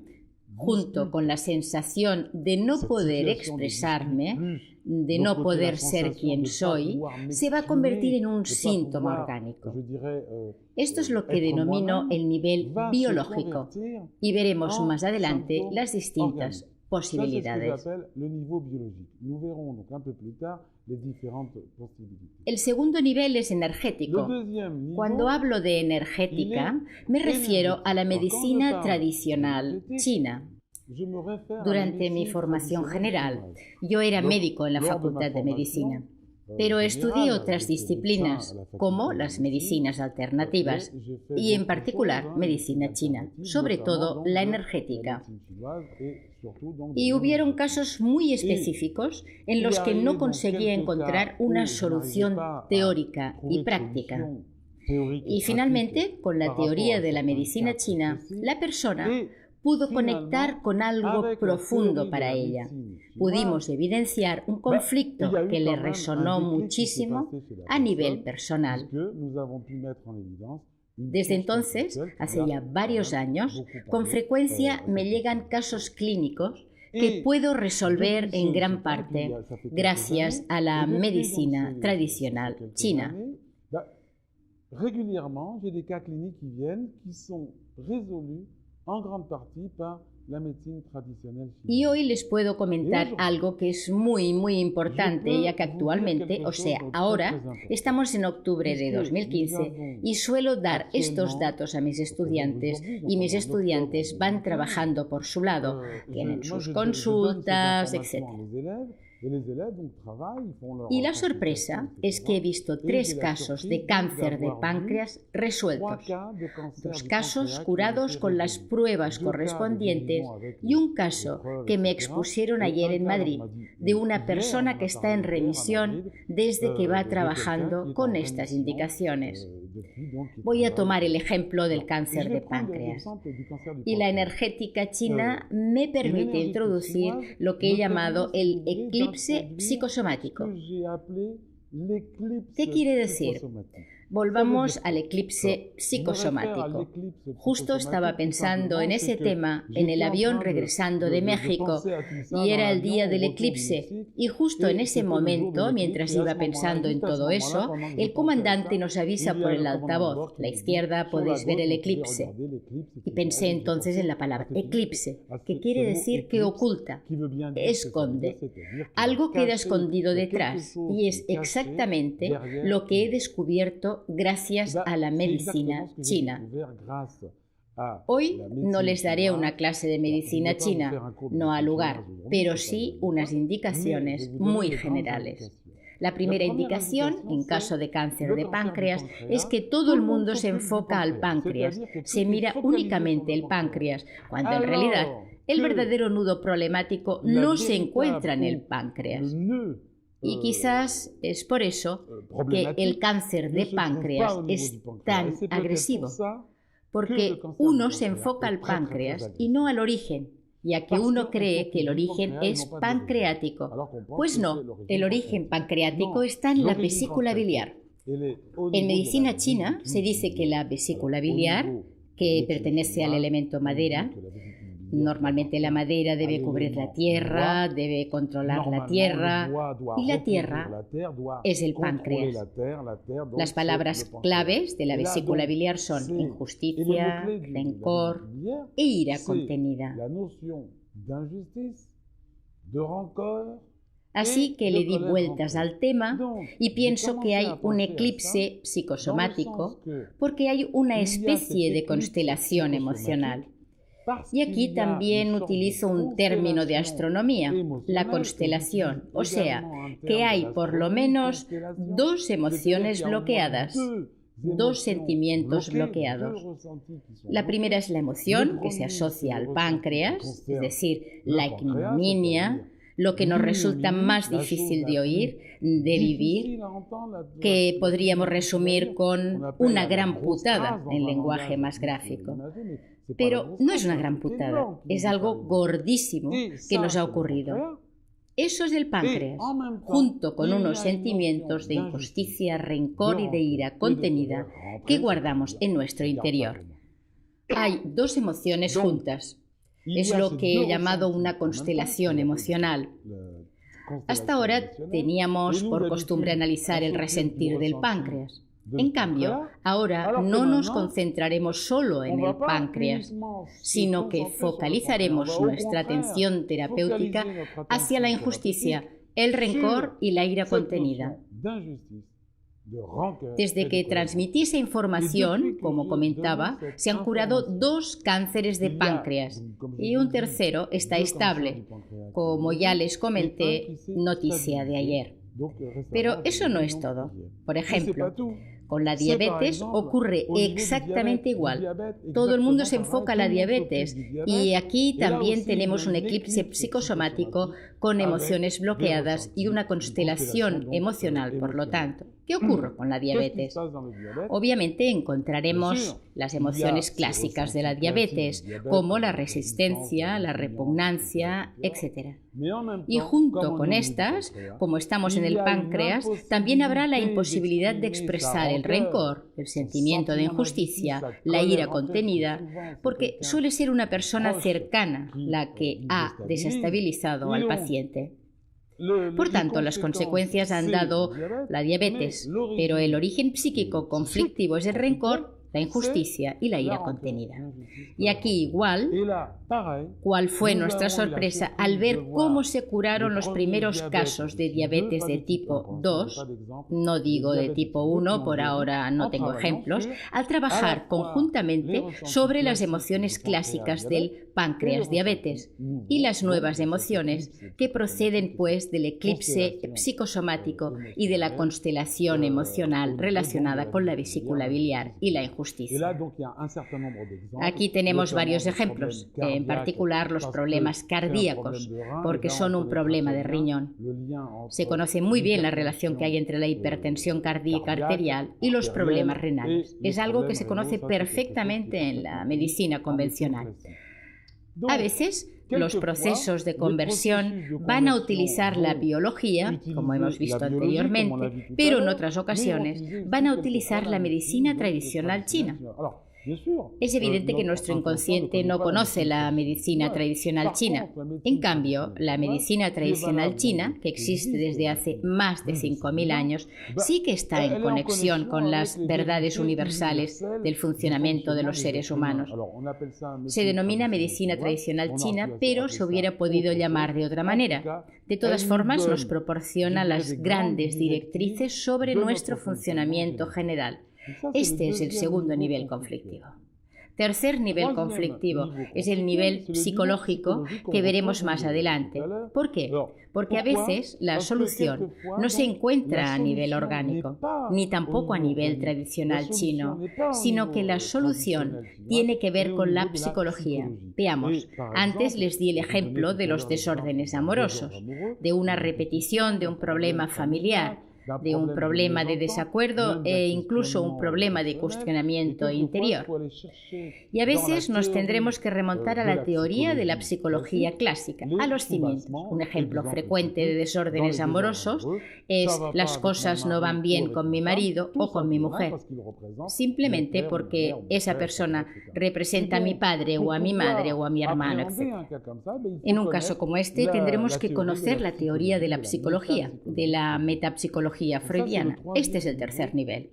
junto dispute, con la sensación de no cette poder situation de expresarme, dispute, de plus no l'autre côté, la poder ser sensation quien de pas soy, pouvoir se va a m'exprimer, convertir en un de pas síntoma pouvoir, orgánico. je dirais, Esto es lo que être denomino moi-même, el nivel va se biológico convertir y veremos en más adelante symptôme las distintas organique. Ça, c'est ce que posibilidades. j'appelle le niveau biologique. Nous verrons donc un peu plus tard les différentes possibilités. El segundo nivel es Le energético. deuxième niveau, Cuando hablo de energética, me refiero a la medicina tradicional china. je me réfère à la Durante mi médecine formación traditionnelle general, chinoise. yo era Lors- médico en la lors de Facultad ma de Medicina, formation, pero générale, estudié otras j'étais disciplinas, médecin à la faculté como de las médecine, medicinas alternativas mais j'ai fait y en d'autres particular choses, medicina médecine china, alternative, sobre notamment todo donc la de energética. médecine chinoise et surtout donc Y de hubieron l'énergie. casos muy específicos en los que no conseguía encontrar una solución teórica y práctica. Y finalmente, con la teoría de la medicina china, la persona pudo conectar con algo profundo para ella. Pudimos evidenciar un conflicto que le resonó muchísimo a nivel personal. Desde entonces, hace ya varios años, con frecuencia me llegan casos clínicos que puedo resolver en gran parte gracias a la medicina tradicional china. Régulièrement, j'ai des cas cliniques qui viennent, qui sont résolus en grande partie par Y hoy les puedo comentar algo que es muy importante, ya que actualmente, o sea, ahora, estamos en octubre de 2015 y suelo dar estos datos a mis estudiantes y mis estudiantes van trabajando por su lado, tienen sus consultas, etc. Y la sorpresa es que he visto 3 casos de cáncer de páncreas resueltos, 2 casos curados con las pruebas correspondientes y un caso que me expusieron ayer en Madrid de una persona que está en remisión desde que va trabajando con estas indicaciones. Voy a tomar el ejemplo del cáncer de páncreas. Y la energética china me permite introducir lo que he llamado el eclipse psicosomático. ¿Qué quiere decir? Volvamos al eclipse psicosomático. Justo estaba pensando en ese tema en el avión regresando de México y era el día del eclipse y justo en ese momento, mientras iba pensando en todo eso, el comandante nos avisa por el altavoz: a la izquierda podéis ver el eclipse. Y pensé entonces en la palabra eclipse, que quiere decir que oculta, esconde. Algo queda escondido detrás y es exactamente lo que he descubierto gracias a la medicina china. Hoy no les daré una clase de medicina china, no ha lugar, pero sí unas indicaciones muy generales. La primera indicación, en caso de cáncer de páncreas, es que todo el mundo se enfoca al páncreas, se mira únicamente el páncreas, cuando en realidad el verdadero nudo problemático no se encuentra en el páncreas. Y quizás es por eso que el cáncer de páncreas es tan agresivo, porque uno se enfoca al páncreas y no al origen, ya que uno cree que el origen es pancreático. Pues no, el origen pancreático está en la vesícula biliar. En medicina china se dice que la vesícula biliar, que pertenece al elemento madera, normalmente la madera debe cubrir la tierra, debe controlar la tierra, y la tierra es el páncreas. Las palabras claves de la vesícula biliar son injusticia, rencor e ira contenida. Así que le di vueltas al tema y pienso que hay un eclipse psicosomático porque hay una especie de constelación emocional. Y aquí también utilizo un término de astronomía, la constelación, o sea, que hay por lo menos 2 emociones bloqueadas, 2 sentimientos bloqueados. La primera es la emoción, que se asocia al páncreas, es decir, la ignominia, lo que nos resulta más difícil de oír, de vivir, que podríamos resumir con una gran putada en lenguaje más gráfico. Pero no es una gran putada, es algo gordísimo que nos ha ocurrido. Eso es el páncreas, junto con unos sentimientos de injusticia, rencor y de ira contenida que guardamos en nuestro interior. Hay 2 emociones juntas. Es lo que he llamado una constelación emocional. Hasta ahora teníamos por costumbre analizar el resentir del páncreas. En cambio, ahora no nos concentraremos solo en el páncreas, sino que focalizaremos nuestra atención terapéutica hacia la injusticia, el rencor y la ira contenida. Desde que transmití esa información, como comentaba, se han curado 2 cánceres de páncreas y un tercero está estable, como ya les comenté, noticia de ayer. Pero eso no es todo. Por ejemplo, con la diabetes ocurre exactamente igual. Todo el mundo se enfoca en la diabetes y aquí también tenemos un eclipse psicosomático con emociones bloqueadas y una constelación emocional, por lo tanto. ¿Qué ocurre con la diabetes? Obviamente encontraremos las emociones clásicas de la diabetes, como la resistencia, la repugnancia, etc. Y junto con estas, como estamos en el páncreas, también habrá la imposibilidad de expresar el rencor, el sentimiento de injusticia, la ira contenida, porque suele ser una persona cercana la que ha desestabilizado al paciente. Por tanto, las consecuencias han dado la diabetes, pero el origen psíquico conflictivo es el rencor. la injusticia y la ira contenida. Y aquí igual, ¿cuál fue nuestra sorpresa al ver cómo se curaron los primeros casos de diabetes de tipo 2? No digo de tipo 1, por ahora no tengo ejemplos, al trabajar conjuntamente sobre las emociones clásicas del páncreas diabetes y las nuevas emociones que proceden pues del eclipse psicosomático y de la constelación emocional relacionada con la vesícula biliar y la injusticia. Aquí tenemos varios ejemplos, en particular los problemas cardíacos, porque son un problema de riñón. Se conoce muy bien la relación que hay entre la hipertensión cardíaca arterial y los problemas renales. Es algo que se conoce perfectamente en la medicina convencional. A veces, los procesos de conversión van a utilizar la biología, como hemos visto anteriormente, pero en otras ocasiones van a utilizar la medicina tradicional china. Es evidente que nuestro inconsciente no conoce la medicina tradicional china. En cambio, la medicina tradicional china, que existe desde hace más de 5.000 años, sí que está en conexión con las verdades universales del funcionamiento de los seres humanos. Se denomina medicina tradicional china, pero se hubiera podido llamar de otra manera. De todas formas, nos proporciona las grandes directrices sobre nuestro funcionamiento general. Este es el segundo nivel conflictivo. Tercer nivel conflictivo es el nivel psicológico que veremos más adelante. ¿Por qué? Porque a veces la solución no se encuentra a nivel orgánico, ni tampoco a nivel tradicional chino, sino que la solución tiene que ver con la psicología. Veamos, antes les di el ejemplo de los desórdenes amorosos, de una repetición de un problema familiar, de un problema de desacuerdo e incluso un problema de cuestionamiento interior. Y a veces nos tendremos que remontar a la teoría de la psicología clásica, a los cimientos. Un ejemplo frecuente de desórdenes amorosos es las cosas no van bien con mi marido o con mi mujer, simplemente porque esa persona representa a mi padre o a mi madre o a mi hermano, etc. En un caso como este tendremos que conocer la teoría de la psicología, de la metapsicología freudiana. Este es el tercer nivel.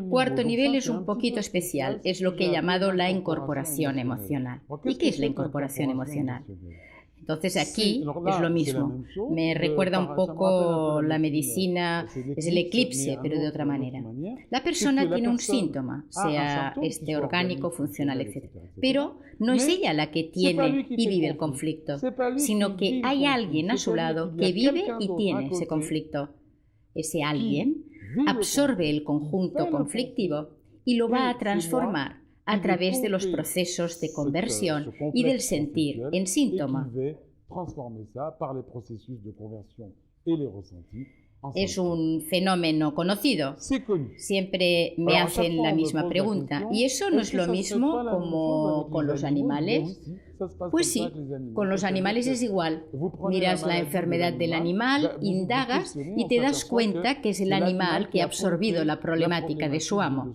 Cuarto nivel es un poquito especial, es lo que he llamado la incorporación emocional. ¿Y qué es la incorporación emocional? Entonces aquí es lo mismo, me recuerda un poco la medicina, es el eclipse, pero de otra manera. La persona tiene un síntoma, sea este orgánico, funcional, etc. Pero no es ella la que tiene y vive el conflicto, sino que hay alguien a su lado que vive y tiene ese conflicto. Ese alguien absorbe el conjunto conflictivo y lo va a transformar a través de los procesos de conversión y del sentir en síntoma. Es un fenómeno conocido. Siempre me hacen la misma pregunta. ¿Y eso no es lo mismo como con los animales? Pues sí, con los animales es igual. Miras la enfermedad del animal, indagas y te das cuenta que es el animal que ha absorbido la problemática de su amo.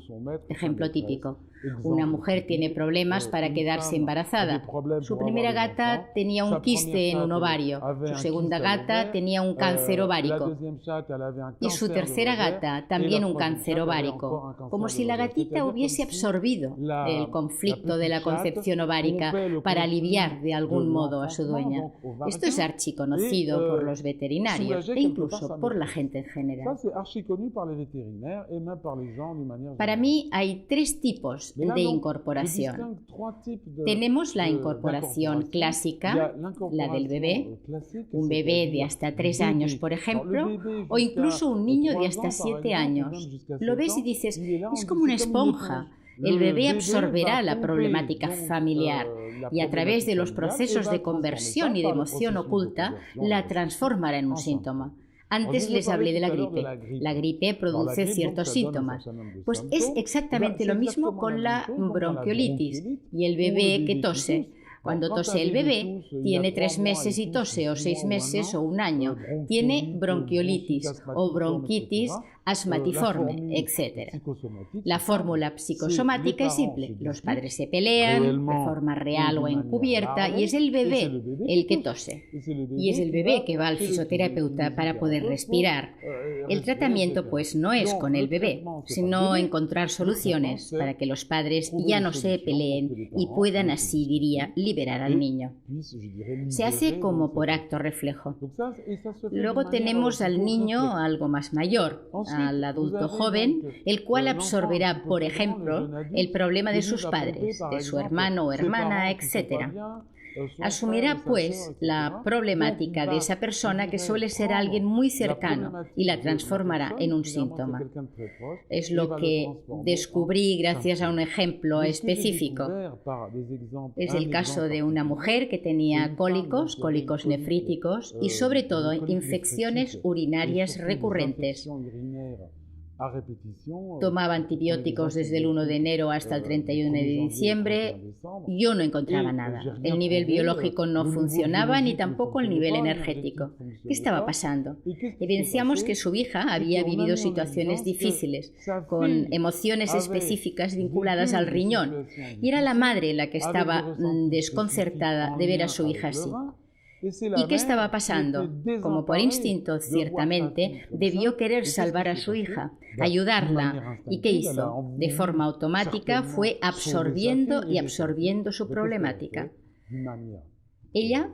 Ejemplo típico. Una mujer tiene problemas para quedarse embarazada. Su primera gata tenía un quiste en un ovario. Su segunda gata tenía un cáncer ovárico. Y su tercera gata también un cáncer ovárico. Como si la gatita hubiese absorbido el conflicto de la concepción ovárica para aliviar de algún modo a su dueña. Esto es archiconocido por los veterinarios e incluso por la gente en general. Para mí hay tres tipos de incorporación. Tenemos la incorporación clásica, la del bebé, un bebé de hasta 3 años, por ejemplo, o incluso un niño de hasta 7 años. Lo ves y dices, es como una esponja. El bebé absorberá la problemática familiar y a través de los procesos de conversión y de emoción oculta la transformará en un síntoma. Antes les hablé de la gripe. La gripe produce ciertos síntomas. Pues es exactamente lo mismo con la bronquiolitis y el bebé que tose. Cuando tose el bebé, tiene 3 meses y tose, o 6 meses o 1 año. Tiene bronquiolitis o bronquitis asmatiforme, etc. La fórmula psicosomática es simple. Los padres se pelean de forma real o encubierta y es el bebé el que tose. Y es el bebé que va al fisioterapeuta para poder respirar. El tratamiento pues no es con el bebé, sino encontrar soluciones para que los padres ya no se peleen y puedan así, diría, liberar al niño. Se hace como por acto reflejo. Luego tenemos al niño algo más mayor, al adulto joven, el cual absorberá, por ejemplo, el problema de sus padres, de su hermano o hermana, etc. Asumirá, pues, la problemática de esa persona que suele ser alguien muy cercano y la transformará en un síntoma. Es lo que descubrí gracias a un ejemplo específico. Es el caso de una mujer que tenía cólicos nefríticos y, sobre todo, infecciones urinarias recurrentes. Tomaba antibióticos desde el 1 de enero hasta el 31 de diciembre. Yo no encontraba nada. El nivel biológico no funcionaba ni tampoco el nivel energético. ¿Qué estaba pasando? Evidenciamos que su hija había vivido situaciones difíciles, con emociones específicas vinculadas al riñón, y era la madre la que estaba desconcertada de ver a su hija así. ¿Y qué estaba pasando? Como por instinto, ciertamente, debió querer salvar a su hija, ayudarla. ¿Y qué hizo? De forma automática fue absorbiendo y absorbiendo su problemática. Ella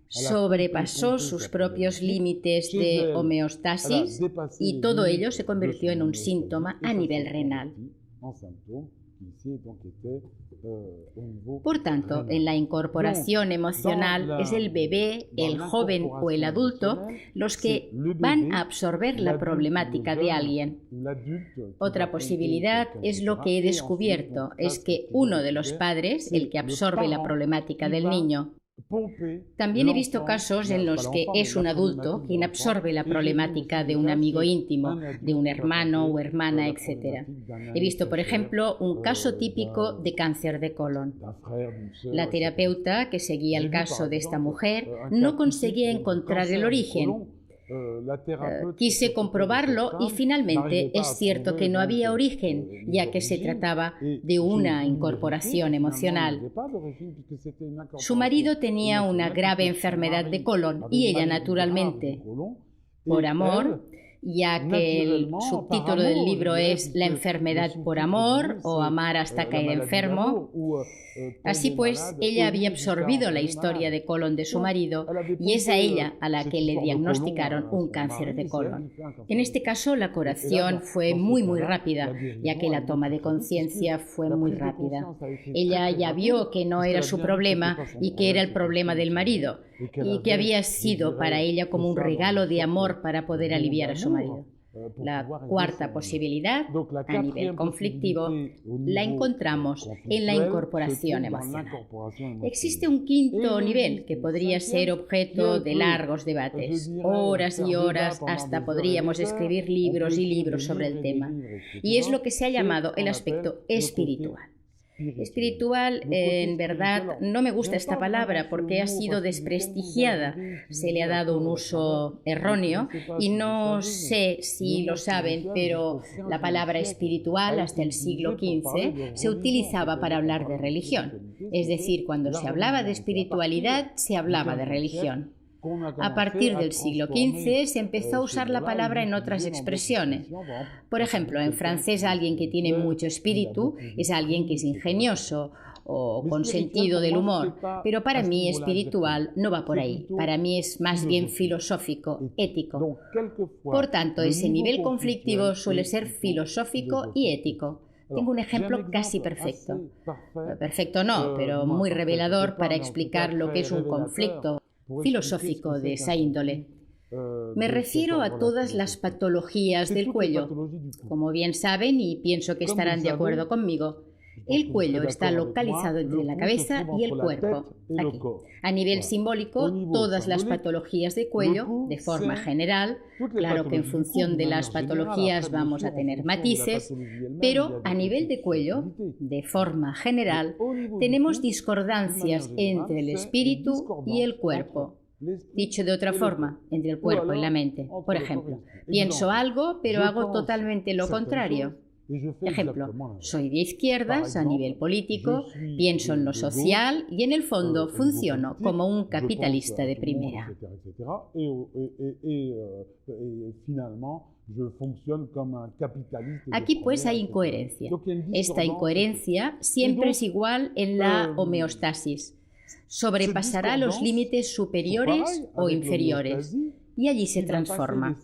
sobrepasó sus propios límites de homeostasis y todo ello se convirtió en un síntoma a nivel renal. Por tanto, en la incorporación emocional es el bebé, el joven o el adulto los que van a absorber la problemática de alguien. Otra posibilidad es lo que he descubierto, es que uno de los padres, el que absorbe la problemática del niño. También he visto casos en los que es un adulto quien absorbe la problemática de un amigo íntimo, de un hermano o hermana, etc. He visto, por ejemplo, un caso típico de cáncer de colon. La terapeuta que seguía el caso de esta mujer no conseguía encontrar el origen. Quise comprobarlo y finalmente es cierto que no había origen, ya que se trataba de una incorporación emocional. Su marido tenía una grave enfermedad de colon y ella, naturalmente, por amor, ya que el subtítulo del libro es La enfermedad por amor o Amar hasta caer enfermo. Así pues, ella había absorbido la historia de colon de su marido y es a ella a la que le diagnosticaron un cáncer de colon. En este caso, la curación fue muy rápida, ya que la toma de conciencia fue muy rápida. Ella ya vio que no era su problema y que era el problema del marido, y que había sido para ella como un regalo de amor para poder aliviar a su marido. La cuarta posibilidad, a nivel conflictivo, la encontramos en la incorporación emocional. Existe un quinto nivel que podría ser objeto de largos debates, horas y horas, hasta podríamos escribir libros y libros sobre el tema, y es lo que se ha llamado el aspecto espiritual. Espiritual, en verdad, no me gusta esta palabra porque ha sido desprestigiada, se le ha dado un uso erróneo y no sé si lo saben, pero la palabra espiritual hasta el siglo XV se utilizaba para hablar de religión. Es decir, cuando se hablaba de espiritualidad, se hablaba de religión. A partir del siglo XV se empezó a usar la palabra en otras expresiones. Por ejemplo, en francés alguien que tiene mucho espíritu es alguien que es ingenioso o con sentido del humor, pero para mí espiritual no va por ahí, para mí es más bien filosófico, ético. Por tanto, ese nivel conflictivo suele ser filosófico y ético. Tengo un ejemplo casi perfecto. Perfecto no, pero muy revelador para explicar lo que es un conflicto filosófico de esa índole. Me refiero a todas las patologías del cuello. Como bien saben, y pienso que estarán de acuerdo conmigo, el cuello está localizado entre la cabeza y el cuerpo, aquí. A nivel simbólico, todas las patologías de cuello, de forma general, claro que en función de las patologías vamos a tener matices, pero a nivel de cuello, de forma general, tenemos discordancias entre el espíritu y el cuerpo. Dicho de otra forma, entre el cuerpo y la mente. Por ejemplo, pienso algo, pero hago totalmente lo contrario. Ejemplo, soy de izquierdas a nivel político, pienso en lo social y en el fondo funciono como un capitalista de primera. Aquí pues hay incoherencia. Esta incoherencia siempre es igual en la homeostasis. Sobrepasará los límites superiores o inferiores y allí se transforma.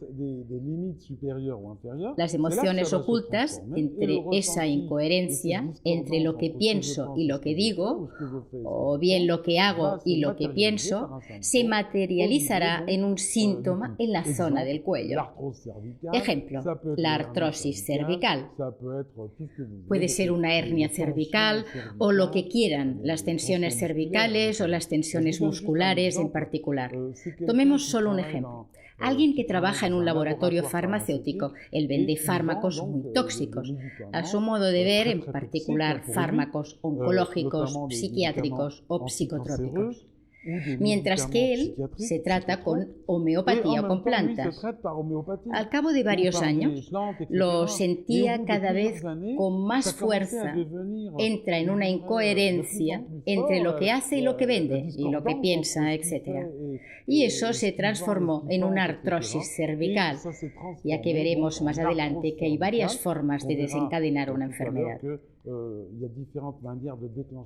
Las emociones ocultas entre esa incoherencia, entre lo que pienso y lo que digo, o bien lo que hago y lo que pienso, se materializará en un síntoma en la zona del cuello. Ejemplo, la artrosis cervical. Puede ser una hernia cervical o lo que quieran, las tensiones cervicales o las tensiones musculares en particular. Tomemos solo un ejemplo. Alguien que trabaja en un laboratorio farmacéutico, él vende fármacos muy tóxicos, a su modo de ver, en particular fármacos oncológicos, psiquiátricos o psicotrópicos. Mientras que él se trata con homeopatía o con plantas. Al cabo de varios años, lo sentía cada vez con más fuerza. Entra en una incoherencia entre lo que hace y lo que vende, y lo que piensa, etc. Y eso se transformó en una artrosis cervical, ya que veremos más adelante que hay varias formas de desencadenar una enfermedad.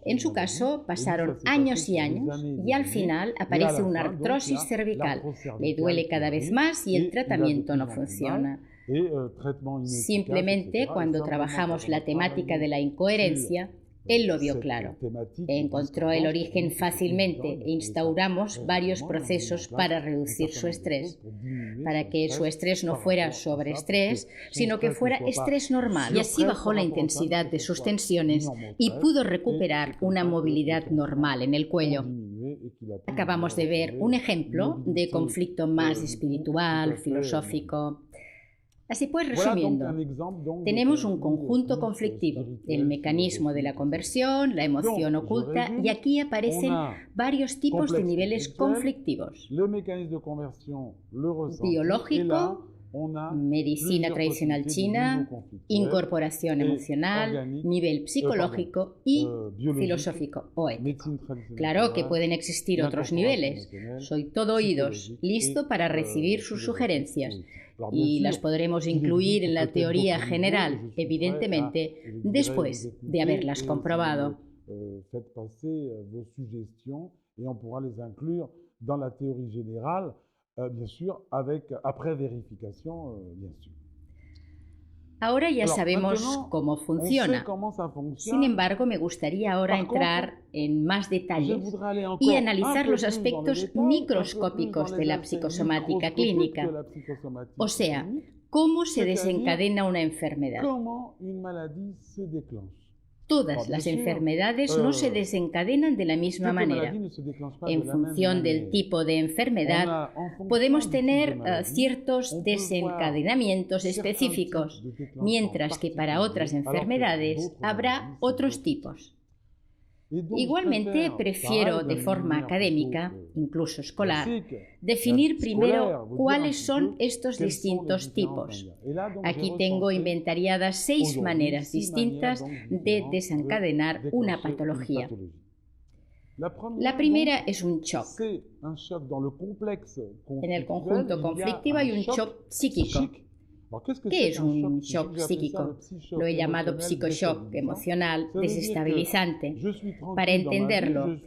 En su caso, pasaron años y años y al final aparece una artrosis cervical. Le duele cada vez más y el tratamiento no funciona. Simplemente, cuando trabajamos la temática de la incoherencia, él lo vio claro. Encontró el origen fácilmente e instauramos varios procesos para reducir su estrés, para que su estrés no fuera sobreestrés, sino que fuera estrés normal. Y así bajó la intensidad de sus tensiones y pudo recuperar una movilidad normal en el cuello. Acabamos de ver un ejemplo de conflicto más espiritual, filosófico. Así pues, resumiendo, tenemos un conjunto conflictivo, el mecanismo de la conversión, la emoción oculta, y aquí aparecen varios tipos de niveles conflictivos. Biológico, medicina tradicional china, incorporación emocional, nivel psicológico y filosófico o ético. Claro que pueden existir otros niveles. Soy todo oídos, listo para recibir sus sugerencias. Y las podremos incluir en la teoría general, evidentemente, después de haberlas comprobado. Ahora ya sabemos cómo funciona. Sin embargo, me gustaría ahora entrar en más detalles y analizar los aspectos microscópicos de la psicosomática clínica. O sea, cómo se desencadena una enfermedad. Todas las enfermedades no se desencadenan de la misma manera. En función del tipo de enfermedad, podemos tener ciertos desencadenamientos específicos, mientras que para otras enfermedades habrá otros tipos. Igualmente, prefiero de forma académica, incluso escolar, definir primero cuáles son estos distintos tipos. Aquí tengo inventariadas 6 maneras distintas de desencadenar una patología. La primera es un shock. En el conjunto conflictivo hay un shock psíquico. ¿Qué es un shock psíquico? Lo he llamado psicoshock emocional desestabilizante. Para entenderlo,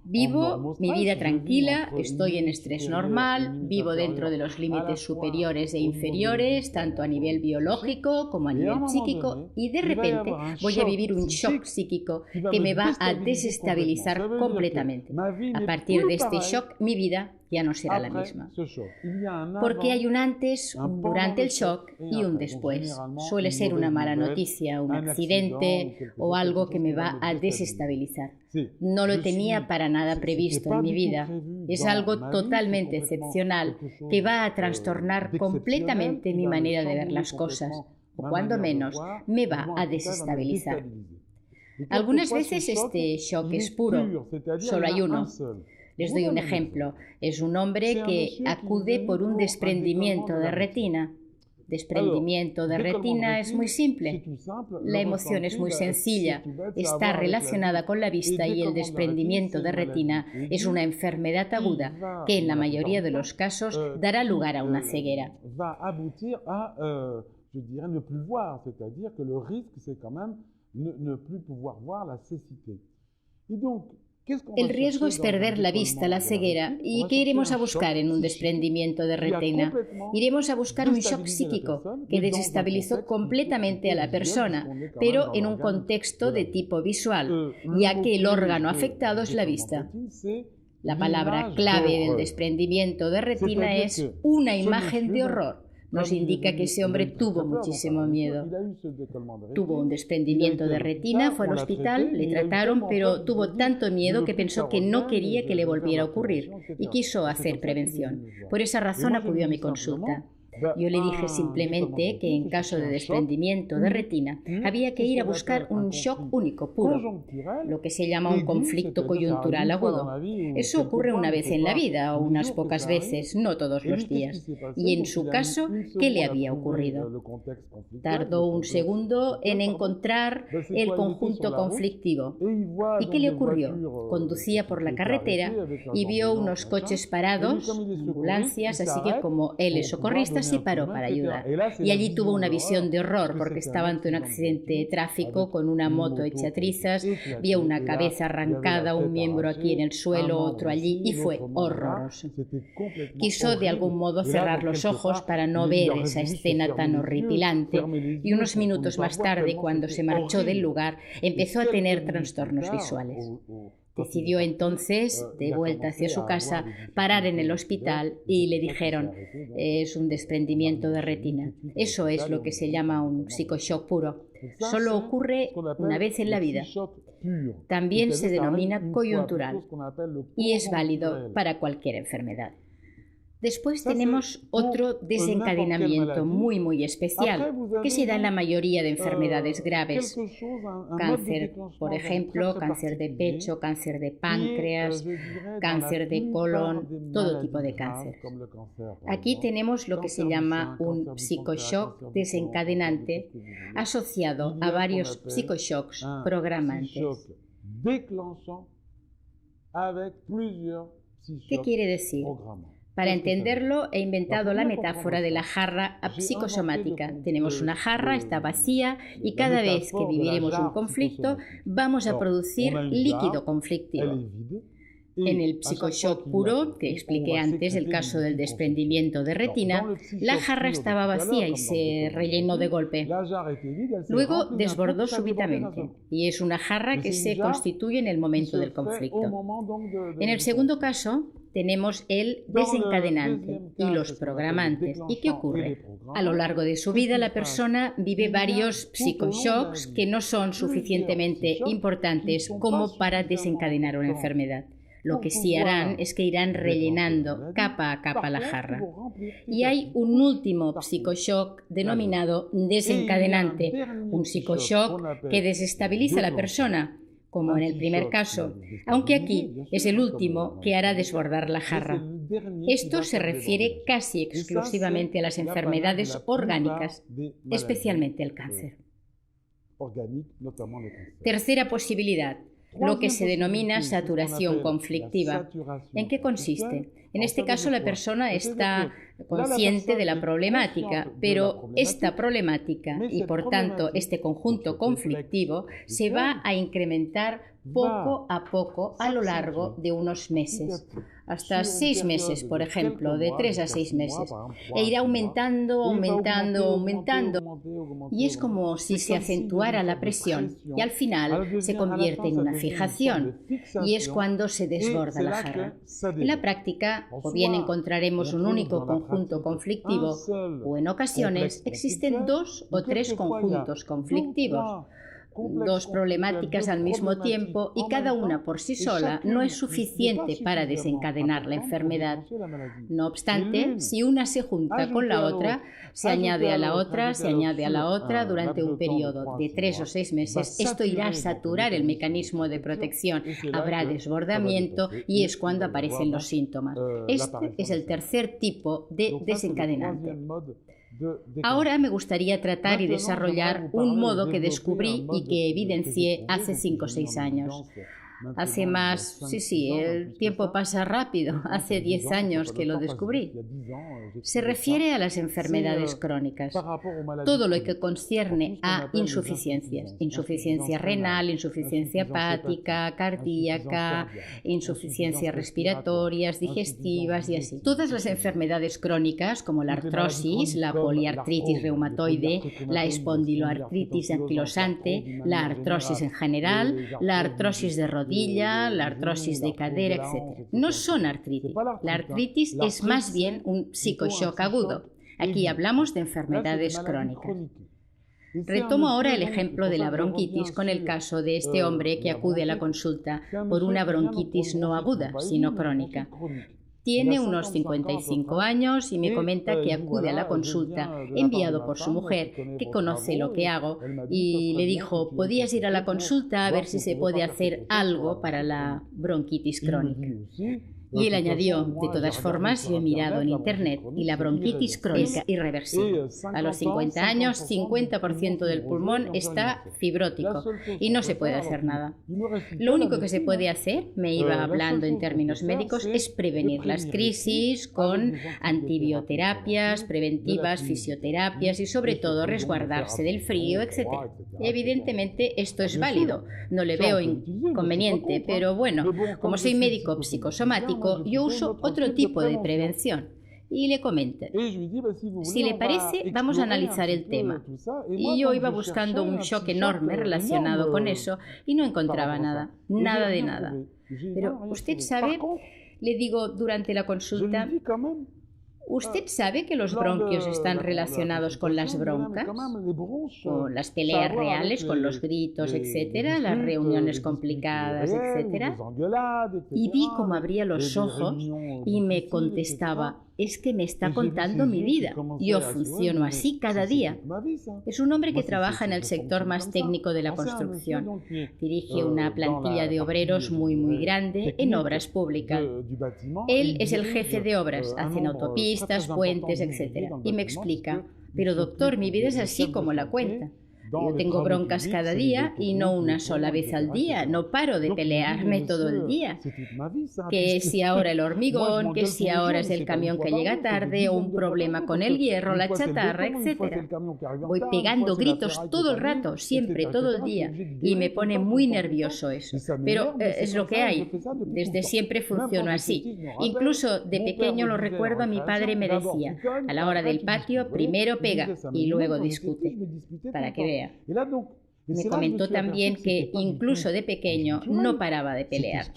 vivo mi vida tranquila, estoy en estrés normal, vivo dentro de los límites superiores e inferiores, tanto a nivel biológico como a nivel psíquico, y de repente voy a vivir un shock psíquico que me va a desestabilizar completamente. A partir de este shock, mi vida ya no será la misma. Porque hay un antes, un durante el shock y un después. Suele ser una mala noticia, un accidente o algo que me va a desestabilizar. No lo tenía para nada previsto en mi vida. Es algo totalmente excepcional que va a trastornar completamente mi manera de ver las cosas, o cuando menos me va a desestabilizar. Algunas veces este shock es puro, solo hay uno. Les doy un ejemplo. Es un hombre que acude por un desprendimiento de retina. Desprendimiento de retina es muy simple. La emoción es muy sencilla. Está relacionada con la vista y el desprendimiento de retina es una enfermedad aguda que en la mayoría de los casos dará lugar a una ceguera. Je dirais ne plus voir, c'est-à-dire que le risque, c'est quand même ne plus pouvoir voir la cécité. Y donc, el riesgo es perder la vista, la ceguera. ¿Y qué iremos a buscar en un desprendimiento de retina? Iremos a buscar un shock psíquico que desestabilizó completamente a la persona, pero en un contexto de tipo visual, ya que el órgano afectado es la vista. La palabra clave del desprendimiento de retina es una imagen de horror. Nos indica que ese hombre tuvo muchísimo miedo. Tuvo un desprendimiento de retina, fue al hospital, le trataron, pero tuvo tanto miedo que pensó que no quería que le volviera a ocurrir y quiso hacer prevención. Por esa razón acudió a mi consulta. Yo le dije simplemente que en caso de desprendimiento de retina había que ir a buscar un shock único, puro, lo que se llama un conflicto coyuntural agudo. Eso ocurre una vez en la vida o unas pocas veces, no todos los días. Y en su caso, ¿qué le había ocurrido? Tardó un segundo en encontrar el conjunto conflictivo. ¿Y qué le ocurrió? Conducía por la carretera y vio unos coches parados, ambulancias, así que como él es socorrista, se paró para ayudar. Y allí tuvo una visión de horror porque estaba ante un accidente de tráfico con una moto hecha trizas, vio una cabeza arrancada, un miembro aquí en el suelo, otro allí, y fue horroroso. Quiso de algún modo cerrar los ojos para no ver esa escena tan horripilante y unos minutos más tarde, cuando se marchó del lugar, empezó a tener trastornos visuales. Decidió entonces, de vuelta hacia su casa, parar en el hospital y le dijeron, es un desprendimiento de retina. Eso es lo que se llama un psicoshock puro. Solo ocurre una vez en la vida. También se denomina coyuntural y es válido para cualquier enfermedad. Después tenemos otro desencadenamiento muy especial que se da en la mayoría de enfermedades graves. Cáncer, por ejemplo, cáncer de pecho, cáncer de páncreas, cáncer de colon, todo tipo de cáncer. Aquí tenemos lo que se llama un psicoshock desencadenante asociado a varios psicoshocks programantes. ¿Qué quiere decir? Para entenderlo, he inventado la metáfora de la jarra psicosomática. Tenemos una jarra, está vacía, y cada vez que viviremos un conflicto, vamos a producir líquido conflictivo. En el psicoshock puro, que expliqué antes, el caso del desprendimiento de retina, la jarra estaba vacía y se rellenó de golpe. Luego desbordó súbitamente, y es una jarra que se constituye en el momento del conflicto. En el segundo caso, tenemos el desencadenante y los programantes. ¿Y qué ocurre? A lo largo de su vida, la persona vive varios psicoshocks que no son suficientemente importantes como para desencadenar una enfermedad. Lo que sí harán es que irán rellenando capa a capa la jarra. Y hay un último psicoshock denominado desencadenante, un psicoshock que desestabiliza a la persona, como en el primer caso, aunque aquí es el último que hará desbordar la jarra. Esto se refiere casi exclusivamente a las enfermedades orgánicas, especialmente el cáncer. Tercera posibilidad, lo que se denomina saturación conflictiva. ¿En qué consiste? En este caso, la persona está consciente de la problemática, pero esta problemática y, por tanto, este conjunto conflictivo se va a incrementar poco a poco a lo largo de unos meses, hasta 6 meses, por ejemplo, de 3 a 6 meses, e irá aumentando. Y es como si se acentuara la presión y al final se convierte en una fijación, y es cuando se desborda la jarra. En la práctica, o bien encontraremos un único conjunto conflictivo, o en ocasiones existen 2 o 3 conjuntos conflictivos. dos problemáticas al mismo tiempo y cada una por sí sola no es suficiente para desencadenar la enfermedad. No obstante, si una se junta con la otra, se añade a la otra, se añade a la otra durante un periodo de 3 o 6 meses, esto irá a saturar el mecanismo de protección, habrá desbordamiento y es cuando aparecen los síntomas. Este es el tercer tipo de desencadenante. Ahora me gustaría tratar y desarrollar un modo que descubrí y que evidencié hace 5 o 6 años. Hace más, sí, el tiempo pasa rápido, hace 10 años que lo descubrí. Se refiere a las enfermedades crónicas, todo lo que concierne a insuficiencias, insuficiencia renal, insuficiencia hepática, cardíaca, insuficiencias respiratorias, digestivas y así. Todas las enfermedades crónicas como la artrosis, la poliartritis reumatoide, la espondiloartritis anquilosante, la artrosis en general, la artrosis de rodilla, la artrosis de cadera, etc. No son artritis. La artritis es más bien un psicoshock agudo. Aquí hablamos de enfermedades crónicas. Retomo ahora el ejemplo de la bronquitis con el caso de este hombre que acude a la consulta por una bronquitis no aguda, sino crónica. Tiene unos 55 años y me comenta que acude a la consulta enviado por su mujer, que conoce lo que hago, y le dijo, ¿podías ir a la consulta a ver si se puede hacer algo para la bronquitis crónica? Y él añadió, de todas formas, yo he mirado en internet y la bronquitis crónica es irreversible. A los 50 años, 50% del pulmón está fibrótico y no se puede hacer nada. Lo único que se puede hacer, me iba hablando en términos médicos, es prevenir las crisis con antibioterapias, preventivas, fisioterapias y sobre todo resguardarse del frío, etc. Evidentemente esto es válido, no le veo inconveniente, pero bueno, como soy médico psicosomático, yo uso otro tipo de prevención. Y le comenté, si le parece, vamos a analizar el tema. Y yo iba buscando un shock enorme relacionado con eso y no encontraba nada, nada de nada. Pero usted sabe, le digo durante la consulta, ¿usted sabe que los bronquios están relacionados con las broncas? Con las peleas reales, con los gritos, etcétera, las reuniones complicadas, etcétera. Y vi cómo abría los ojos y me contestaba, es que me está contando mi vida. Yo funciono así cada día. Es un hombre que trabaja en el sector más técnico de la construcción. Dirige una plantilla de obreros muy grande en obras públicas. Él es el jefe de obras, hacen autopistas, puentes, etc. Y me explica, pero doctor, mi vida es así como la cuenta. Yo tengo broncas cada día y no una sola vez al día. No paro de pelearme todo el día. Que si ahora el hormigón, que si ahora es el camión que llega tarde o un problema con el hierro, la chatarra, etc. Voy pegando gritos todo el rato, siempre, todo el día. Y me pone muy nervioso eso. Pero es lo que hay. Desde siempre funciono así. Incluso de pequeño lo recuerdo, a mi padre me decía, a la hora del patio, primero pega y luego discute. Para que vea. Me comentó también que incluso de pequeño no paraba de pelear.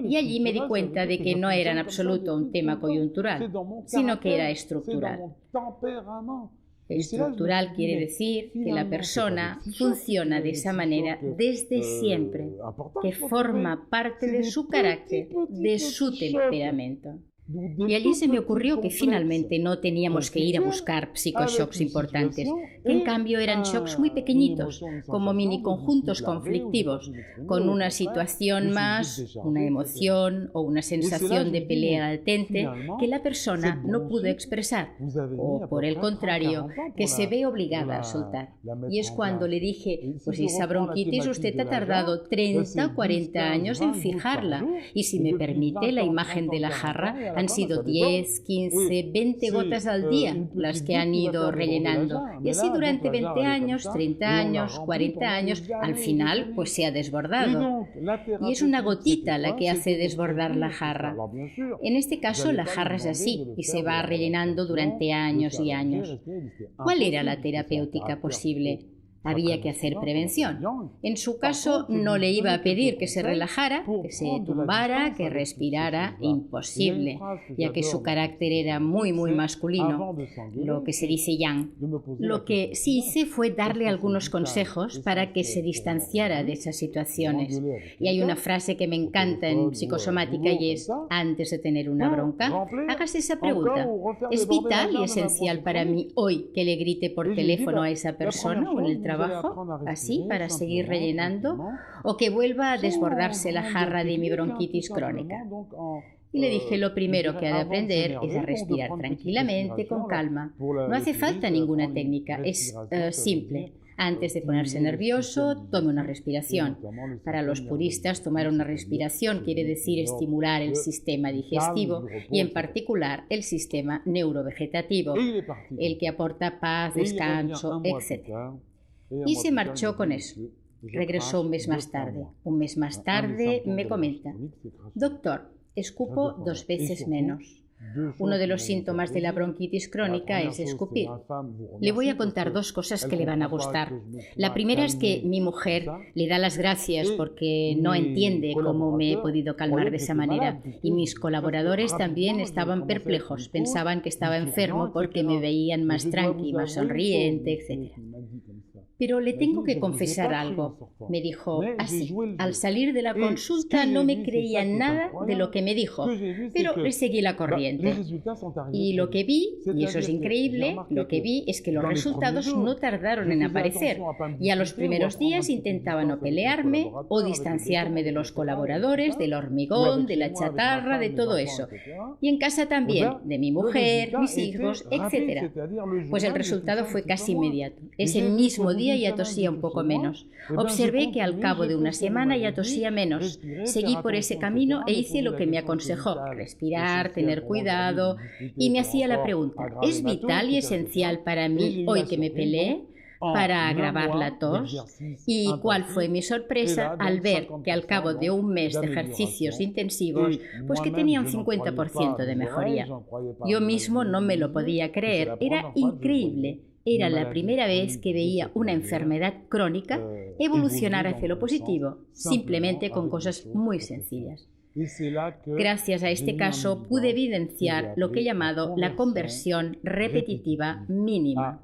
Y allí me di cuenta de que no era en absoluto un tema coyuntural, sino que era estructural. Estructural quiere decir que la persona funciona de esa manera desde siempre, que forma parte de su carácter, de su temperamento. Y allí se me ocurrió que finalmente no teníamos que ir a buscar psicoshocks importantes, que en cambio eran shocks muy pequeñitos, como mini conjuntos conflictivos, con una situación más, una emoción o una sensación de pelea latente que la persona no pudo expresar, o por el contrario, que se ve obligada a soltar. Y es cuando le dije, pues esa bronquitis usted ha tardado 30 o 40 años en fijarla, y si me permite la imagen de la jarra, han sido 10, 15, 20 gotas al día las que han ido rellenando. Y así durante 20 años, 30 años, 40 años, al final pues se ha desbordado. Y es una gotita la que hace desbordar la jarra. En este caso la jarra es así y se va rellenando durante años y años. ¿Cuál era la terapéutica posible? Había que hacer prevención. En su caso, no le iba a pedir que se relajara, que se tumbara, que respirara. Imposible, ya que su carácter era muy masculino, lo que se dice yang. Lo que sí hice fue darle algunos consejos para que se distanciara de esas situaciones. Y hay una frase que me encanta en psicosomática y es: antes de tener una bronca, hágase esa pregunta. ¿Es vital y esencial para mí hoy que le grite por teléfono a esa persona o en el trabajo, así, para seguir rellenando, o que vuelva a desbordarse la jarra de mi bronquitis crónica? Y le dije, lo primero que ha de aprender es a respirar tranquilamente, con calma. No hace falta ninguna técnica, es simple. Antes de ponerse nervioso, tome una respiración. Para los puristas, tomar una respiración quiere decir estimular el sistema digestivo y, en particular, el sistema neurovegetativo, el que aporta paz, descanso, etc. Y se marchó con eso. Regresó un mes más tarde. Un mes más tarde me comenta: doctor, escupo 2 veces menos. Uno de los síntomas de la bronquitis crónica es escupir. Le voy a contar 2 cosas que le van a gustar. La primera es que mi mujer le da las gracias porque no entiende cómo me he podido calmar de esa manera. Y mis colaboradores también estaban perplejos. Pensaban que estaba enfermo porque me veían más tranqui, más sonriente, etc. Pero le tengo que confesar algo, me dijo así. Al salir de la consulta no me creía nada de lo que me dijo, pero le seguí la corriente. Y lo que vi, y eso es increíble, lo que vi es que los resultados no tardaron en aparecer. Y a los primeros días intentaba no pelearme o distanciarme de los colaboradores, del hormigón, de la chatarra, de todo eso. Y en casa también, de mi mujer, mis hijos, etc. Pues el resultado fue casi inmediato. Ese mismo día ya tosía un poco menos. Observé que al cabo de una semana ya tosía menos. Seguí por ese camino e hice lo que me aconsejó: respirar, tener cuidado. Y me hacía la pregunta: ¿es vital y esencial para mí hoy que me peleé para agravar la tos? ¿Y cuál fue mi sorpresa al ver que al cabo de un mes de ejercicios intensivos, pues que tenía un 50% de mejoría? Yo mismo no me lo podía creer. Era increíble. Era la primera vez que veía una enfermedad crónica evolucionar hacia lo positivo, simplemente con cosas muy sencillas. Gracias a este caso pude evidenciar lo que he llamado la conversión repetitiva mínima.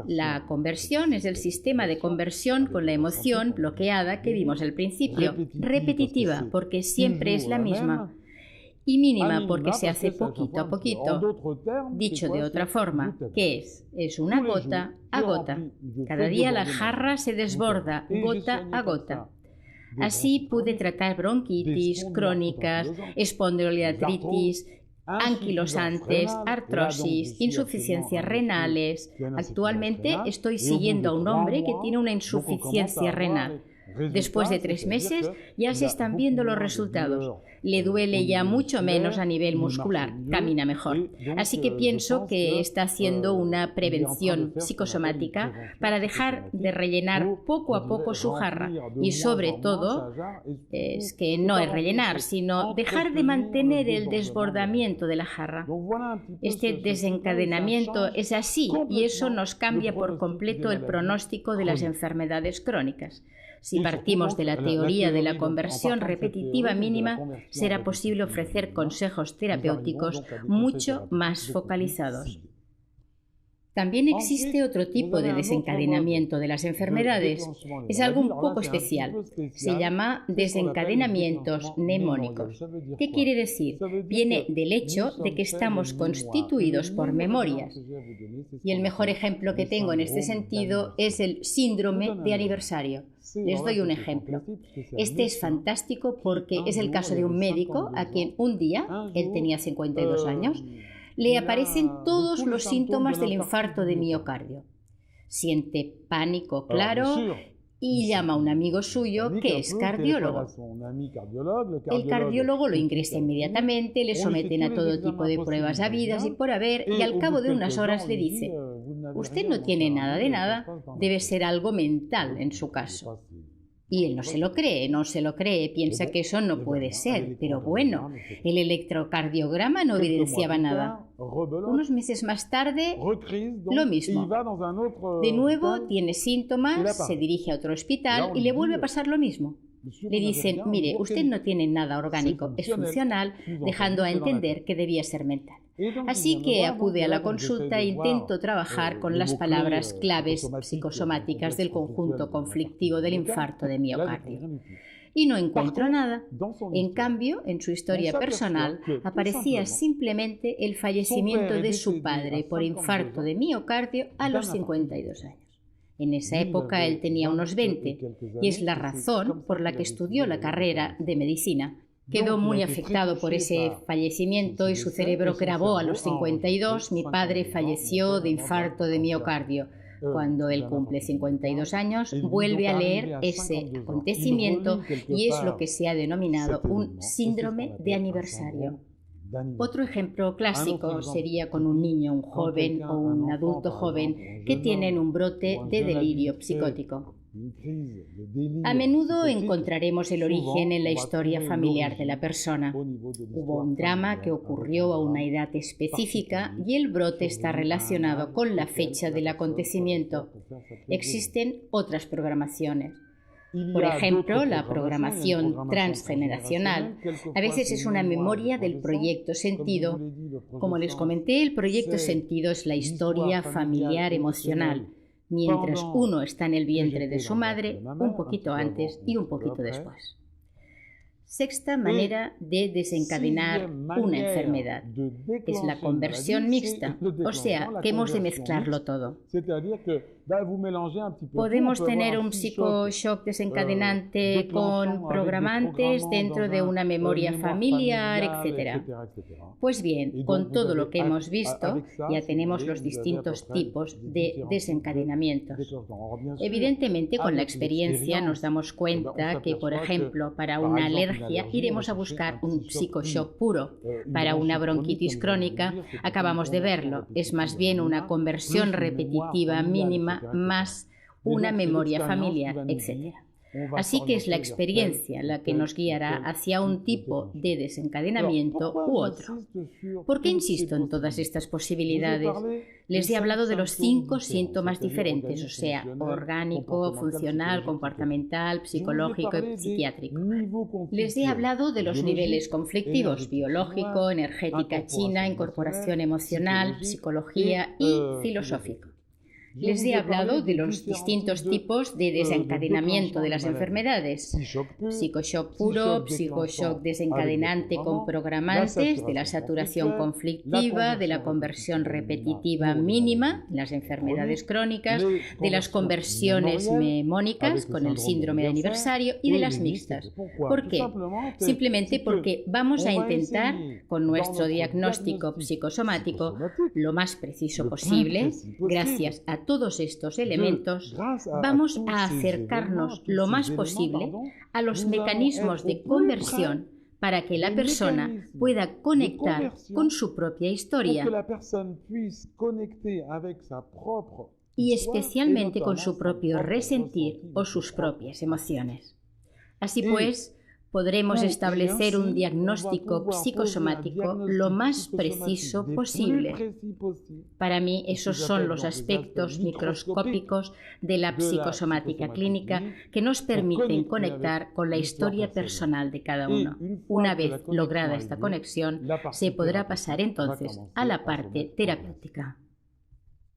La conversión es el sistema de conversión con la emoción bloqueada que vimos al principio. Repetitiva porque siempre es la misma. Y mínima porque se hace poquito a poquito. Dicho de otra forma, ¿qué es? Es una gota a gota. Cada día la jarra se desborda gota a gota. Así pude tratar bronquitis crónicas, espondiliartritis, anquilosantes, artrosis, insuficiencias renales. Actualmente estoy siguiendo a un hombre que tiene una insuficiencia renal. Después de 3 meses ya se están viendo los resultados. Le duele ya mucho menos a nivel muscular, camina mejor. Así que pienso que está haciendo una prevención psicosomática para dejar de rellenar poco a poco su jarra. Y sobre todo, es que no es rellenar, sino dejar de mantener el desbordamiento de la jarra. Este desencadenamiento es así y eso nos cambia por completo el pronóstico de las enfermedades crónicas. Si partimos de la teoría de la conversión repetitiva mínima, será posible ofrecer consejos terapéuticos mucho más focalizados. También existe otro tipo de desencadenamiento de las enfermedades. Es algo un poco especial. Se llama desencadenamientos mnemónicos. ¿Qué quiere decir? Viene del hecho de que estamos constituidos por memorias. Y el mejor ejemplo que tengo en este sentido es el síndrome de aniversario. Les doy un ejemplo. Este es fantástico porque es el caso de un médico a quien un día, él tenía 52 años, le aparecen todos los síntomas del infarto de miocardio. Siente pánico, claro, y llama a un amigo suyo que es cardiólogo. El cardiólogo lo ingresa inmediatamente, le someten a todo tipo de pruebas habidas y por haber, y al cabo de unas horas le dice: usted no tiene nada de nada, debe ser algo mental en su caso. Y él no se lo cree, piensa que eso no puede ser. Pero bueno, el electrocardiograma no evidenciaba nada. Unos meses más tarde, lo mismo. De nuevo tiene síntomas, se dirige a otro hospital y le vuelve a pasar lo mismo. Le dicen, mire, usted no tiene nada orgánico, es funcional, dejando a entender que debía ser mental. Así que acude a la consulta e intento trabajar con las palabras claves psicosomáticas del conjunto conflictivo del infarto de miocardio. Y no encuentro nada. En cambio, en su historia personal aparecía simplemente el fallecimiento de su padre por infarto de miocardio a los 52 años. En esa época él tenía unos 20 y es la razón por la que estudió la carrera de medicina. Quedó muy afectado por ese fallecimiento y su cerebro grabó a los 52, mi padre falleció de infarto de miocardio. Cuando él cumple 52 años, vuelve a leer ese acontecimiento y es lo que se ha denominado un síndrome de aniversario. Otro ejemplo clásico sería con un niño, un joven o un adulto joven que tienen un brote de delirio psicótico. A menudo encontraremos el origen en la historia familiar de la persona. Hubo un drama que ocurrió a una edad específica y el brote está relacionado con la fecha del acontecimiento. Existen otras programaciones. Por ejemplo, la programación transgeneracional a veces es una memoria del proyecto sentido. Como les comenté, el proyecto sentido es la historia familiar emocional, mientras uno está en el vientre de su madre, un poquito antes y un poquito después. Sexta manera de desencadenar una enfermedad es la conversión mixta, o sea, que hemos de mezclarlo todo. Podemos tener un psicoshock desencadenante con programantes dentro de una memoria familiar, etc. Pues bien, con todo lo que hemos visto, ya tenemos los distintos tipos de desencadenamientos. Evidentemente, con la experiencia nos damos cuenta que, por ejemplo, para una alergia iremos a buscar un psicoshock puro. Para una bronquitis crónica, acabamos de verlo, es más bien una conversión repetitiva mínima más una memoria familiar, etc. Así que es la experiencia la que nos guiará hacia un tipo de desencadenamiento u otro. ¿Por qué insisto en todas estas posibilidades? Les he hablado de los 5 síntomas diferentes, o sea, orgánico, funcional, comportamental, psicológico y psiquiátrico. Les he hablado de los niveles conflictivos, biológico, energética china, incorporación emocional, psicología y filosófico. Les he hablado de los distintos tipos de desencadenamiento de las enfermedades. Psicoshock puro, psicoshock desencadenante con programantes, de la saturación conflictiva, de la conversión repetitiva mínima, las enfermedades crónicas, de las conversiones memónicas con el síndrome de aniversario y de las mixtas. ¿Por qué? Simplemente porque vamos a intentar, con nuestro diagnóstico psicosomático, lo más preciso posible, gracias a todos estos elementos, vamos a acercarnos lo más posible a los mecanismos de conversión para que la persona pueda conectar con su propia historia y especialmente con su propio resentir o sus propias emociones. Así pues, podremos establecer un diagnóstico psicosomático lo más preciso posible. Para mí, esos son los aspectos microscópicos de la psicosomática clínica que nos permiten conectar con la historia personal de cada uno. Una vez lograda esta conexión, se podrá pasar entonces a la parte terapéutica.